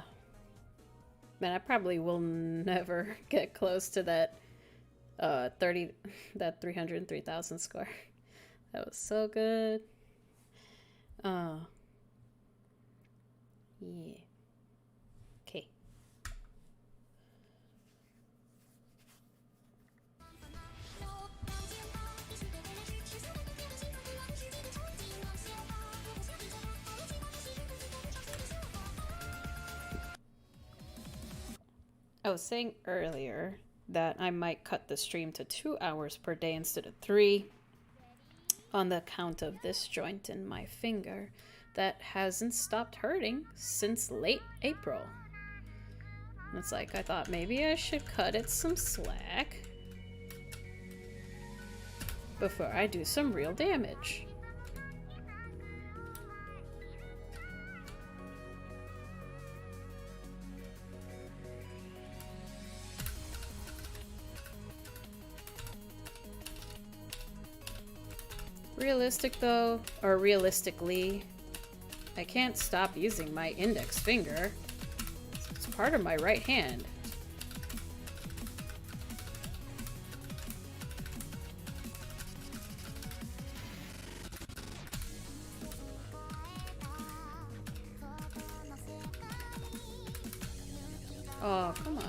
Man, I probably will never get close to that 303,000 score. That was so good. Oh. Yeah. Okay. I was saying earlier that I might cut the stream to 2 hours per day instead of 3 on the account of this joint in my finger that hasn't stopped hurting since late April. It's like I thought maybe I should cut it some slack before I do some real damage. Realistic though, or realistically, I can't stop using my index finger. It's part of my right hand. Oh, come on.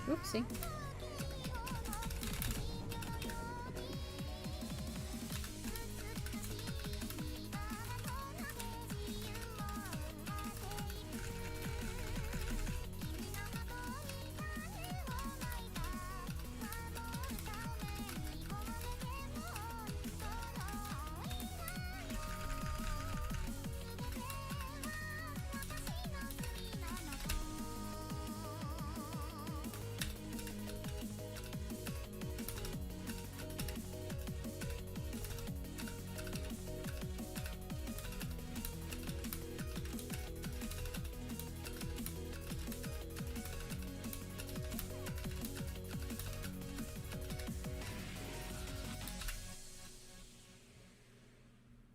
Oopsie.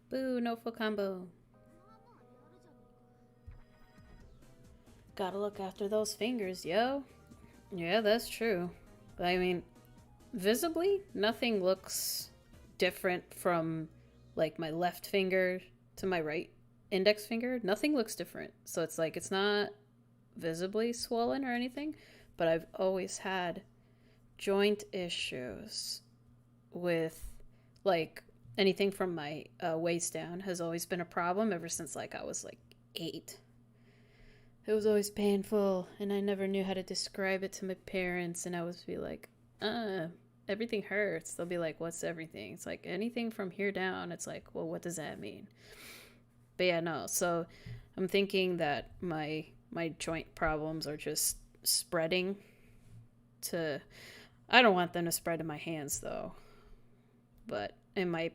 Boo, no full combo. Gotta look after those fingers, yo. Yeah, that's true. I mean, visibly, nothing looks different from like my left finger to my right index finger. Nothing looks different. So it's like it's not visibly swollen or anything, but I've always had joint issues with like anything from my waist down has always been a problem ever since like I was like 8. It was always painful and I never knew how to describe it to my parents, and I would be like, everything hurts. They'll be like, what's everything? It's like anything from here down. It's like, well, what does that mean? But yeah, no. So I'm thinking that my joint problems are just spreading to, I don't want them to spread to my hands though, but it might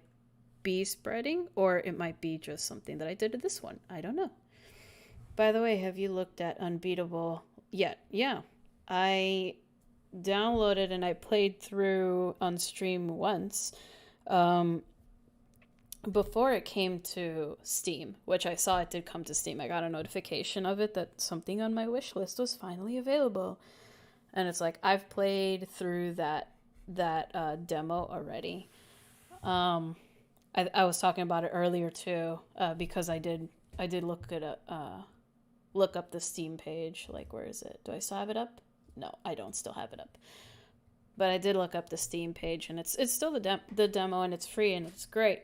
be spreading, or it might be just something that I did to this one. I don't know. By the way, have you looked at Unbeatable yet? Yeah. I downloaded and I played through on stream once. before it came to Steam, which I saw it did come to Steam. I got a notification of it that something on my wish list was finally available. And it's like, I've played through that demo already. I was talking about it earlier too, because I did look up the Steam page. Like, where is it? Do I still have it up? No, I don't still have it up. But I did look up the Steam page, and it's still the demo, and it's free, and it's great.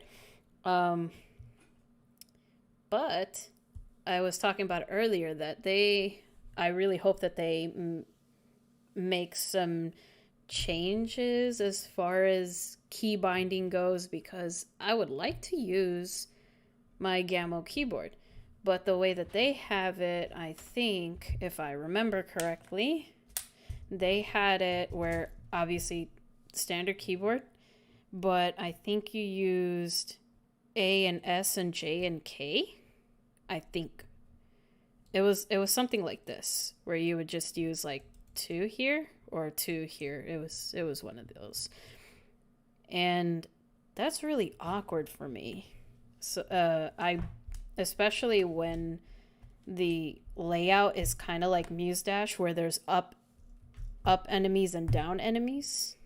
But I was talking about earlier that I really hope that they make some changes as far as key binding goes, because I would like to use my Gammo keyboard. But the way that they have it, I think, if I remember correctly, they had it where obviously standard keyboard, but I think you used A and S and J and K. I think it was something like this, where you would just use like 2 here or 2 here. It was one of those. And that's really awkward for me. So I especially when the layout is kind of like Muse Dash, where there's up enemies and down enemies.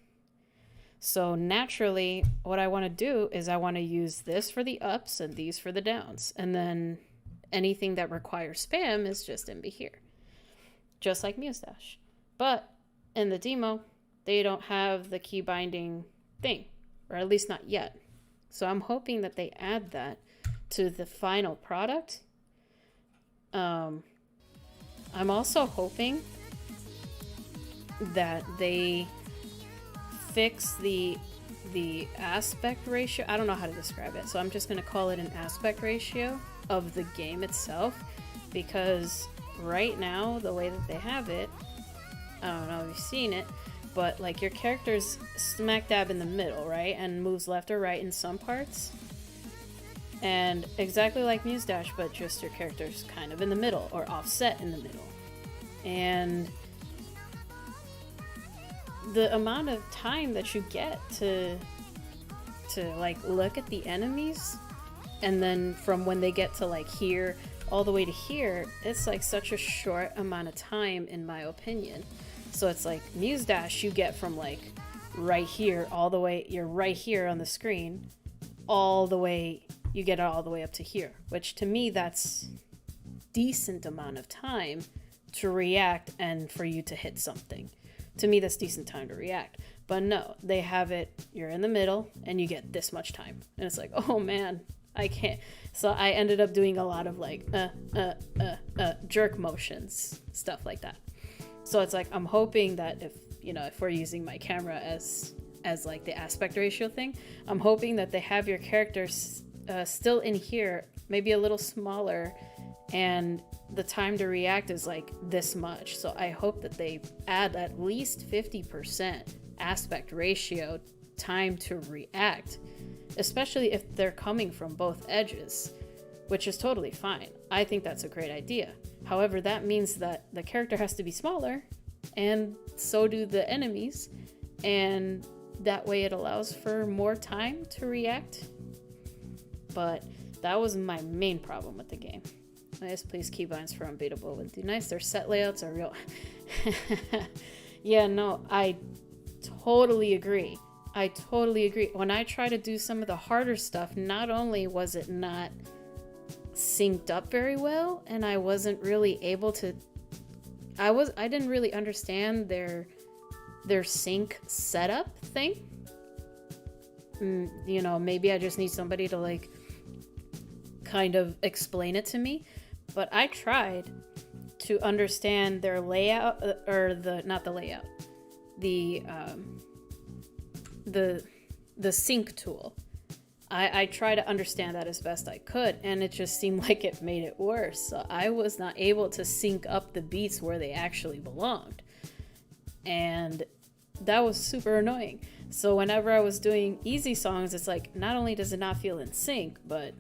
So naturally, what I want to do is I want to use this for the ups and these for the downs. And then anything that requires spam is just in here. Just like Muse Dash. But in the demo, they don't have the key binding thing. Or at least not yet. So I'm hoping that they add that to the final product. I'm also hoping that they fix the aspect ratio. I don't know how to describe it, so I'm just going to call it an aspect ratio of the game itself, because right now, the way that they have it, I don't know if you've seen it, but like your character's smack dab in the middle, right? And moves left or right in some parts. And exactly like Muse Dash, but just your character's kind of in the middle or offset in the middle. And the amount of time that you get to like look at the enemies, and then from when they get to like here all the way to here, it's like such a short amount of time in my opinion. So it's like Muse Dash, you get from like right here all the way, you're right here on the screen, all the way, you get it all the way up to here, which to me that's decent amount of time to react and for you to hit something. To me, that's decent time to react. But no, they have it, you're in the middle, and you get this much time. And it's like, oh man, I can't. So I ended up doing a lot of like, jerk motions, stuff like that. So it's like, I'm hoping that if we're using my camera as like the aspect ratio thing, I'm hoping that they have your characters still in here, maybe a little smaller, and the time to react is like this much. So I hope that they add at least 50% aspect ratio time to react, especially if they're coming from both edges, which is totally fine. I think that's a great idea. However, that means that the character has to be smaller, and so do the enemies, and that way it allows for more time to react. But that was my main problem with the game. Nice, please, keybinds for unbeatable would do nice. Their set layouts are real. Yeah, no, I totally agree. When I try to do some of the harder stuff, not only was it not synced up very well, and I wasn't really able to, I didn't really understand their sync setup thing. Maybe I just need somebody to like kind of explain it to me. But I tried to understand their layout, not the layout, the sync tool. I try to understand that as best I could, and it just seemed like it made it worse. So I was not able to sync up the beats where they actually belonged. And that was super annoying. So whenever I was doing easy songs, it's like, not only does it not feel in sync, but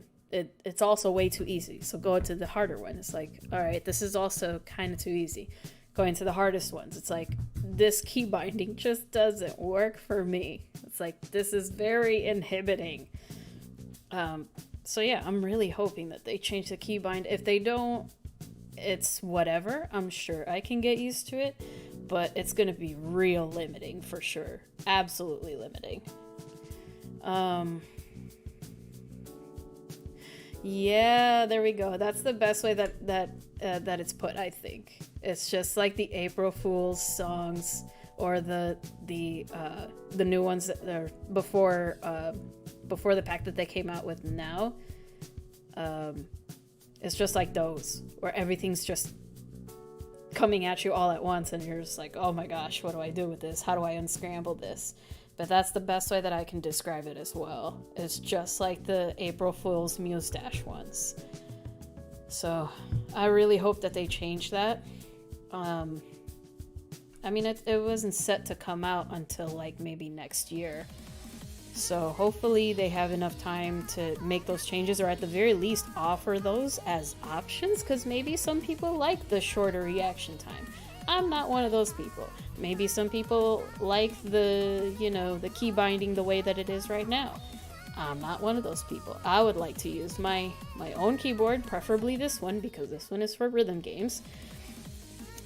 it's also way too easy. So go to the harder one. It's like, all right, this is also kind of too easy. Going to the hardest ones, it's like, this key binding just doesn't work for me. It's like, this is very inhibiting. So yeah, I'm really hoping that they change the keybind. If they don't, it's whatever. I'm sure I can get used to it, but it's gonna be real limiting for sure. Absolutely limiting. Yeah, there we go. That's the best way that it's put. I think it's just like the April Fool's songs or the new ones that are before the pack that they came out with now. It's just like those where everything's just coming at you all at once, and you're just like, oh my gosh, what do I do with this? How do I unscramble this? But that's the best way that I can describe it as well. It's just like the April Fool's Muse Dash ones. So I really hope that they change that. I mean, it wasn't set to come out until like maybe next year. So hopefully they have enough time to make those changes, or at the very least offer those as options, because maybe some people like the shorter reaction time. I'm not one of those people. Maybe some people like the key binding the way that it is right now. I'm not one of those people. I would like to use my own keyboard, preferably this one, because this one is for rhythm games.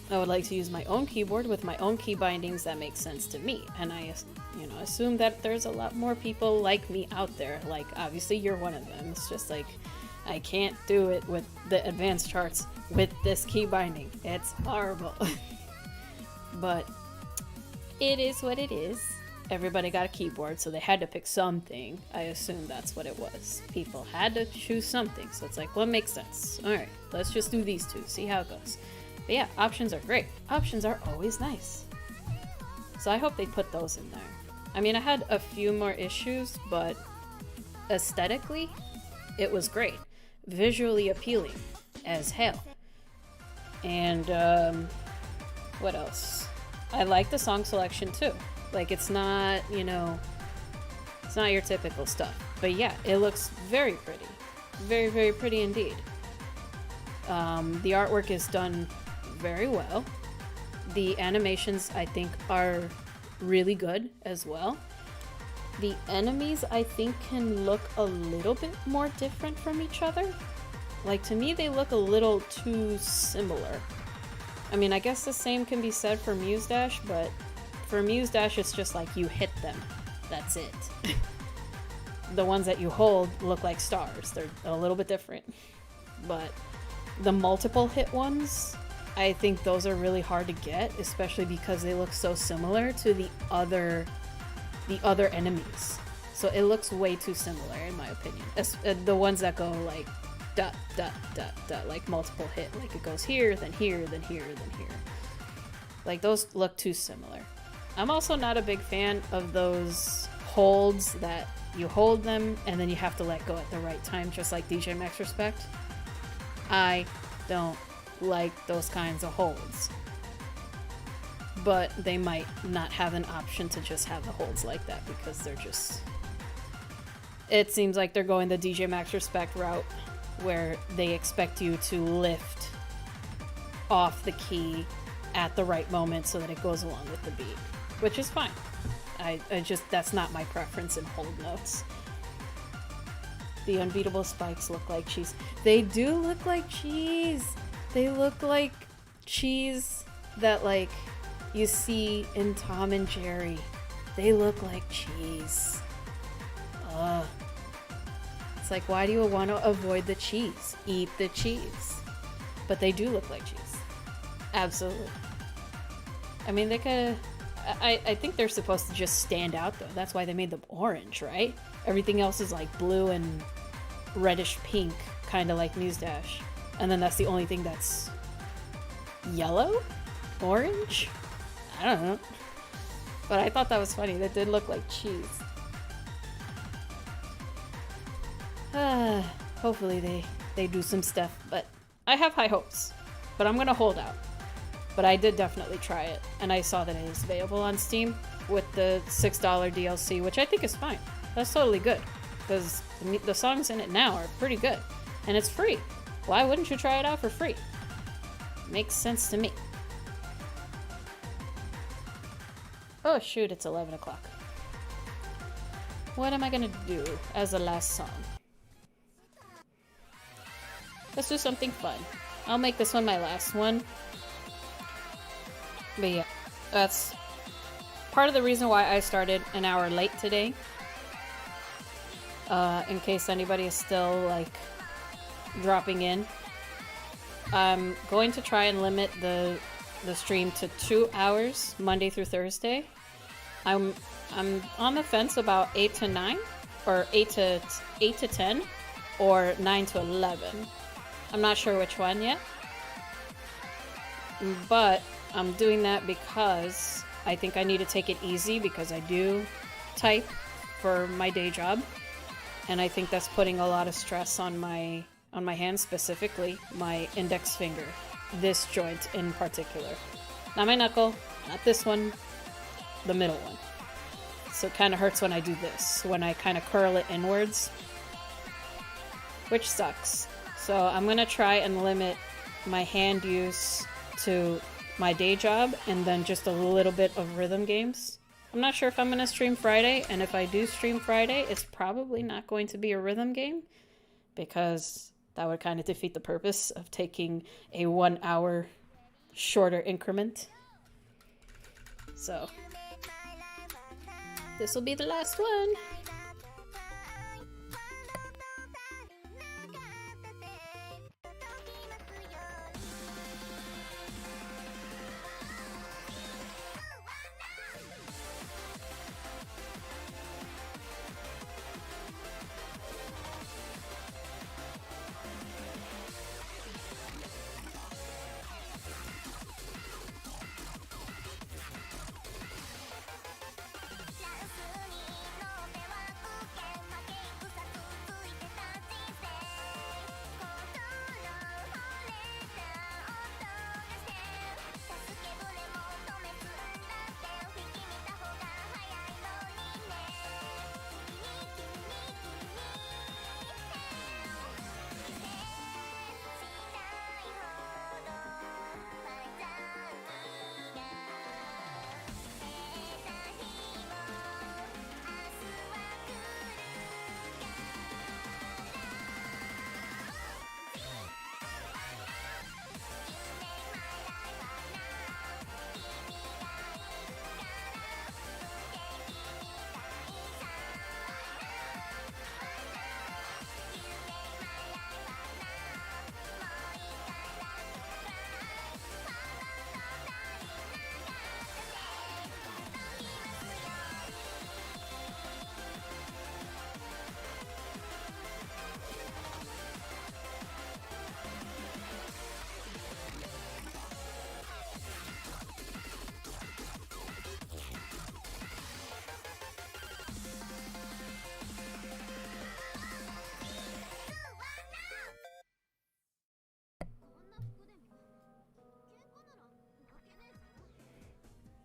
I would like to use my own keyboard with my own key bindings that make sense to me. And I assume that there's a lot more people like me out there. Like, obviously you're one of them. It's just like, I can't do it with the advanced charts with this key binding. It's horrible. But it is what it is. Everybody got a keyboard, so they had to pick something. I assume that's what it was. People had to choose something, so it's like, what makes sense? Alright, let's just do these two, see how it goes. But yeah, options are great. Options are always nice. So I hope they put those in there. I mean, I had a few more issues, but aesthetically, it was great. Visually appealing as hell. And what else? I like the song selection too. Like, it's not it's not your typical stuff. But yeah, it looks very pretty. Very, very pretty indeed. The artwork is done very well. The animations, I think, are really good as well. The enemies, I think, can look a little bit more different from each other. Like, to me, they look a little too similar. I mean, I guess the same can be said for Muse Dash, but for Muse Dash, it's just like you hit them. That's it. The ones that you hold look like stars. They're a little bit different. But the multiple hit ones, I think those are really hard to get, especially because they look so similar to the other enemies. So it looks way too similar, in my opinion. The ones that go like dot, dot, dot, dot, like multiple hit. Like it goes here, then here, then here, then here. Like, those look too similar. I'm also not a big fan of those holds that you hold them and then you have to let go at the right time, just like DJ Max Respect. I don't like those kinds of holds. But they might not have an option to just have the holds like that, because they're just... It seems like they're going the DJ Max Respect route, where they expect you to lift off the key at the right moment so that it goes along with the beat, which is fine. I just, that's not my preference in hold notes. The unbeatable spikes look like cheese. They do look like cheese. They look like cheese that, like, you see in Tom and Jerry. They look like cheese. Ugh. It's like, why do you want to avoid the cheese? Eat the cheese. But they do look like cheese. Absolutely. I mean, they could... I think they're supposed to just stand out, though. That's why they made them orange, right? Everything else is like blue and reddish pink, kind of like Muse Dash. And then that's the only thing that's yellow? Orange? I don't know. But I thought that was funny. That did look like cheese. Hopefully they do some stuff. But I have high hopes. But I'm going to hold out. But I did definitely try it, and I saw that it is available on Steam with the $6 DLC, which I think is fine. That's totally good, because the songs in it now are pretty good, and it's free. Why wouldn't you try it out for free? Makes sense to me. Oh shoot, it's 11 o'clock. What am I gonna do as the last song? Let's do something fun. I'll make this one my last one. But yeah, that's part of the reason why I started an hour late today. In case anybody is still like dropping in. I'm going to try and limit the stream to 2 hours, Monday through Thursday. I'm on the fence about 8 to 9, or 8 to 10, or 9 to 11. I'm not sure which one yet. But I'm doing that because I think I need to take it easy because I do type for my day job. And I think that's putting a lot of stress on my hand, specifically my index finger. This joint in particular. Not my knuckle, not this one, the middle one. So it kind of hurts when I do this, when I kind of curl it inwards, which sucks. So I'm going to try and limit my hand use to my day job and then just a little bit of rhythm games. I'm not sure if I'm going to stream Friday, and if I do stream Friday, it's probably not going to be a rhythm game because that would kind of defeat the purpose of taking a 1 hour shorter increment. So this will be the last one.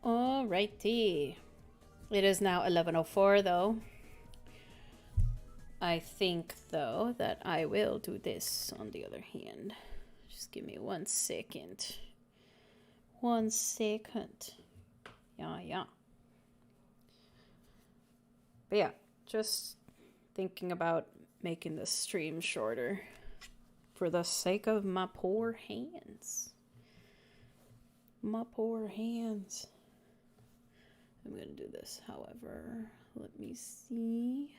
Alrighty. It is now 11:04 though. I think though that I will do this on the other hand. Just give me 1 second. 1 second. Yeah. But yeah, just thinking about making the stream shorter for the sake of my poor hands. My poor hands. I'm gonna do this, however. Let me see.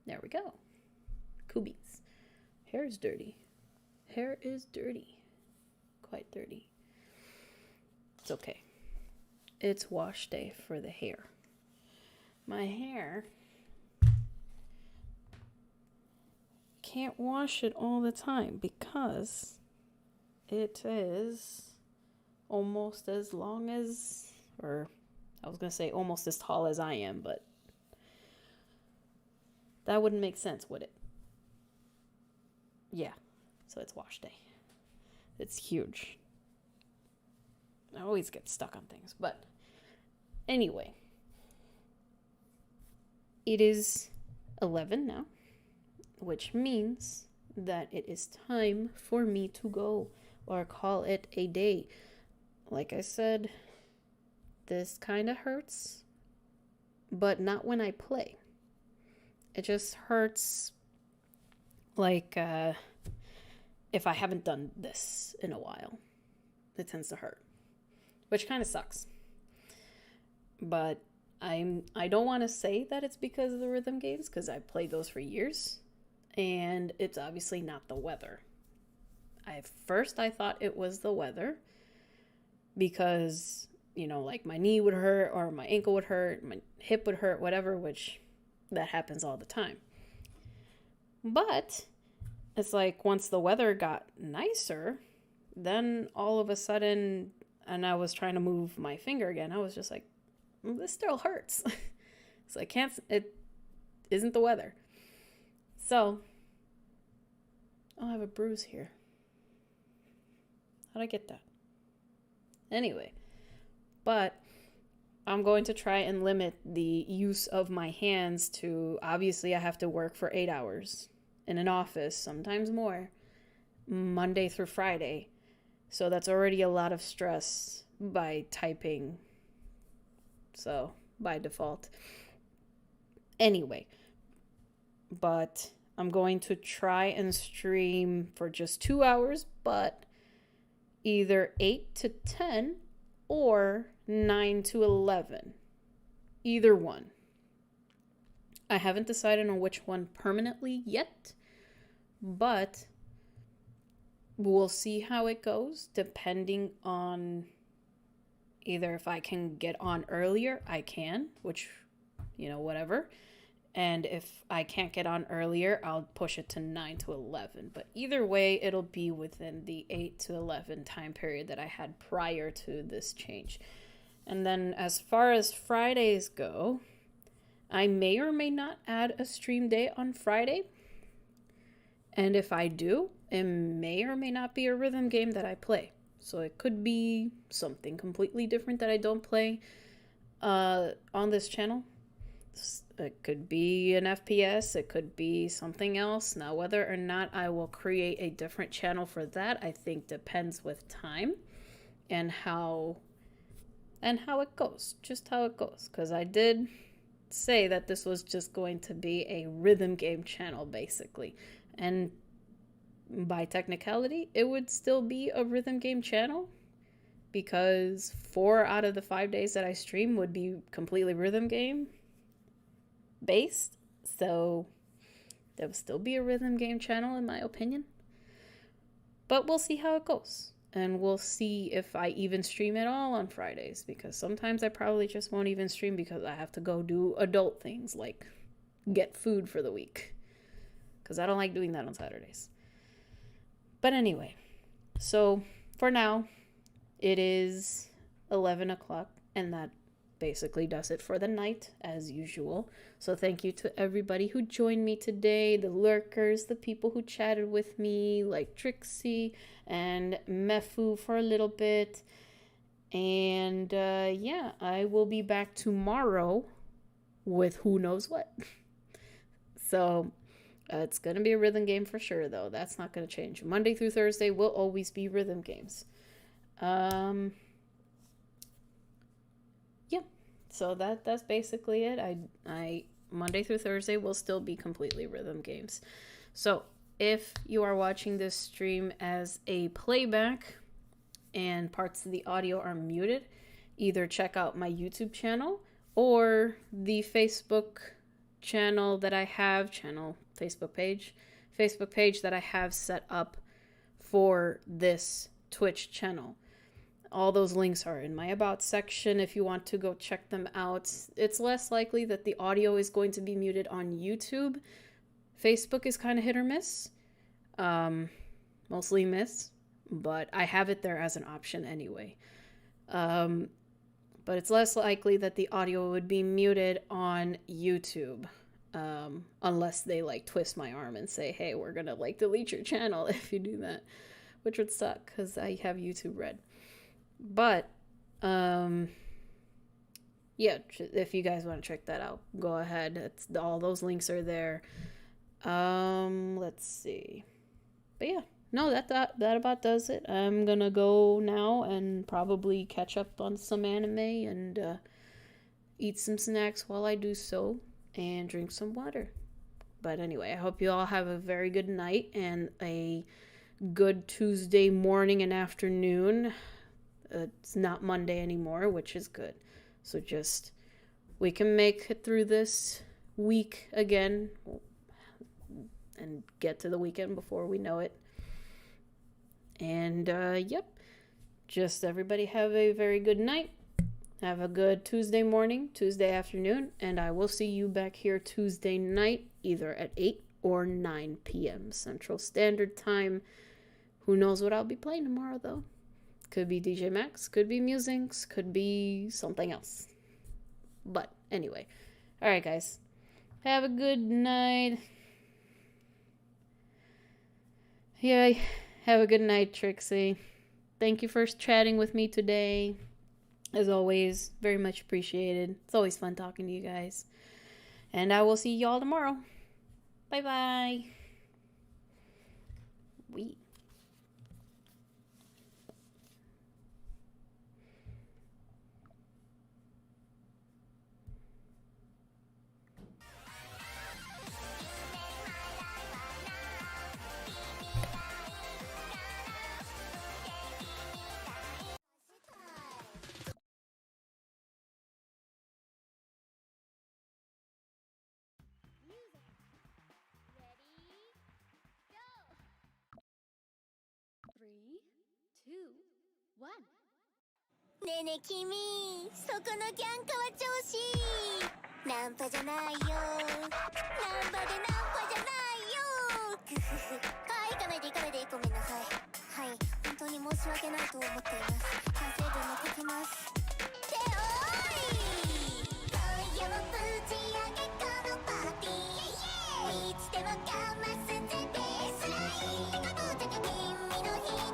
There we go. Coobies. Hair is dirty. Hair is dirty. Quite dirty. It's okay. It's wash day for the hair. My hair, can't wash it all the time because it is almost as long as, or I was going to say almost as tall as I am, but that wouldn't make sense, would it? Yeah, so it's wash day. It's huge. I always get stuck on things, but anyway. It is 11 now, which means that it is time for me to go or call it a day. Like I said, this kind of hurts, but not when I play. It just hurts Like, if I haven't done this in a while, it tends to hurt, which kind of sucks. But I don't want to say that it's because of the rhythm games, because I played those for years, and it's obviously not the weather. First I thought it was the weather, because, like my knee would hurt or my ankle would hurt, my hip would hurt, whatever, which that happens all the time. But it's like once the weather got nicer, then all of a sudden, and I was trying to move my finger again, I was just like, this still hurts. So it isn't the weather. So, I have a bruise here. How'd I get that? Anyway, but I'm going to try and limit the use of my hands to, obviously I have to work for 8 hours in an office, sometimes more, Monday through Friday. So that's already a lot of stress by typing. So, by default. Anyway, but I'm going to try and stream for just 2 hours, but either 8 to 10 or 9 to 11. Either one. I haven't decided on which one permanently yet, but we'll see how it goes depending on either if I can get on earlier, I can, which, whatever. And if I can't get on earlier, I'll push it to 9 to 11. But either way, it'll be within the 8 to 11 time period that I had prior to this change. And then as far as Fridays go, I may or may not add a stream day on Friday. And if I do, it may or may not be a rhythm game that I play. So it could be something completely different that I don't play on this channel. It could be an FPS. It could be something else. Now, whether or not I will create a different channel for that, I think depends with time and how it goes. Just how it goes. Because I did say that this was just going to be a rhythm game channel, basically. And by technicality, it would still be a rhythm game channel, because 4 out of the 5 days that I stream would be completely rhythm game based. So there would still be a rhythm game channel, in my opinion. But we'll see how it goes. And we'll see if I even stream at all on Fridays, because sometimes I probably just won't even stream because I have to go do adult things like get food for the week, because I don't like doing that on Saturdays. But anyway, so for now, it is 11 o'clock, and that basically does it for the night, as usual. So thank you to everybody who joined me today, the lurkers, the people who chatted with me, like Trixie and Mefu for a little bit. And yeah, I will be back tomorrow with who knows what. So it's going to be a rhythm game for sure, though. That's not going to change. Monday through Thursday will always be rhythm games. Yeah. So that's basically it. I Monday through Thursday will still be completely rhythm games. So if you are watching this stream as a playback and parts of the audio are muted, either check out my YouTube channel or the Facebook channel that I have, Facebook page that I have set up for this Twitch channel. All those links are in my About section if you want to go check them out. It's less likely that the audio is going to be muted on YouTube. Facebook is kind of hit or miss. Mostly miss, but I have it there as an option anyway. But it's less likely that the audio would be muted on YouTube. Unless they twist my arm and say, hey, we're gonna delete your channel if you do that, which would suck because I have YouTube Red. But yeah, if you guys want to check that out, go ahead. All those links are there. Let's see. But yeah, no, that about does it. I'm gonna go now and probably catch up on some anime and eat some snacks while I do so, and drink some water. But anyway, I hope you all have a very good night and a good Tuesday morning and afternoon. It's not Monday anymore, which is good. So just, we can make it through this week again and get to the weekend before we know it. And yep, just everybody have a very good night. Have a good Tuesday morning, Tuesday afternoon, and I will see you back here Tuesday night, either at 8 or 9 p.m. Central Standard Time. Who knows what I'll be playing tomorrow, though. Could be DJ Max, could be Musings, could be something else. But anyway, alright guys, have a good night. Yeah, have a good night, Trixie. Thank you for chatting with me today. As always, very much appreciated. It's always fun talking to you guys. And I will see y'all tomorrow. Bye-bye. We. Three, two, one. ねえねえ君、そこのギャンカは調子ナンパじゃないよ、ナンパでナンパじゃないよ。グフフ。はい、行かないで行かないで、ごめんなさい。はい、本当に申し訳ないと思っています。反省文も書きます。っておい、今夜もぶち上げこのパーティー、いつでもかますぜベースライン。てかぶっちゃけ君の瞳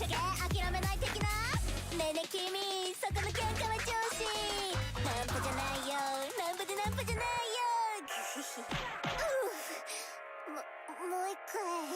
が諦めない的な。ねえねえ君、そこの喧嘩は調子ナンパじゃないよ、ナンパでナンパじゃない。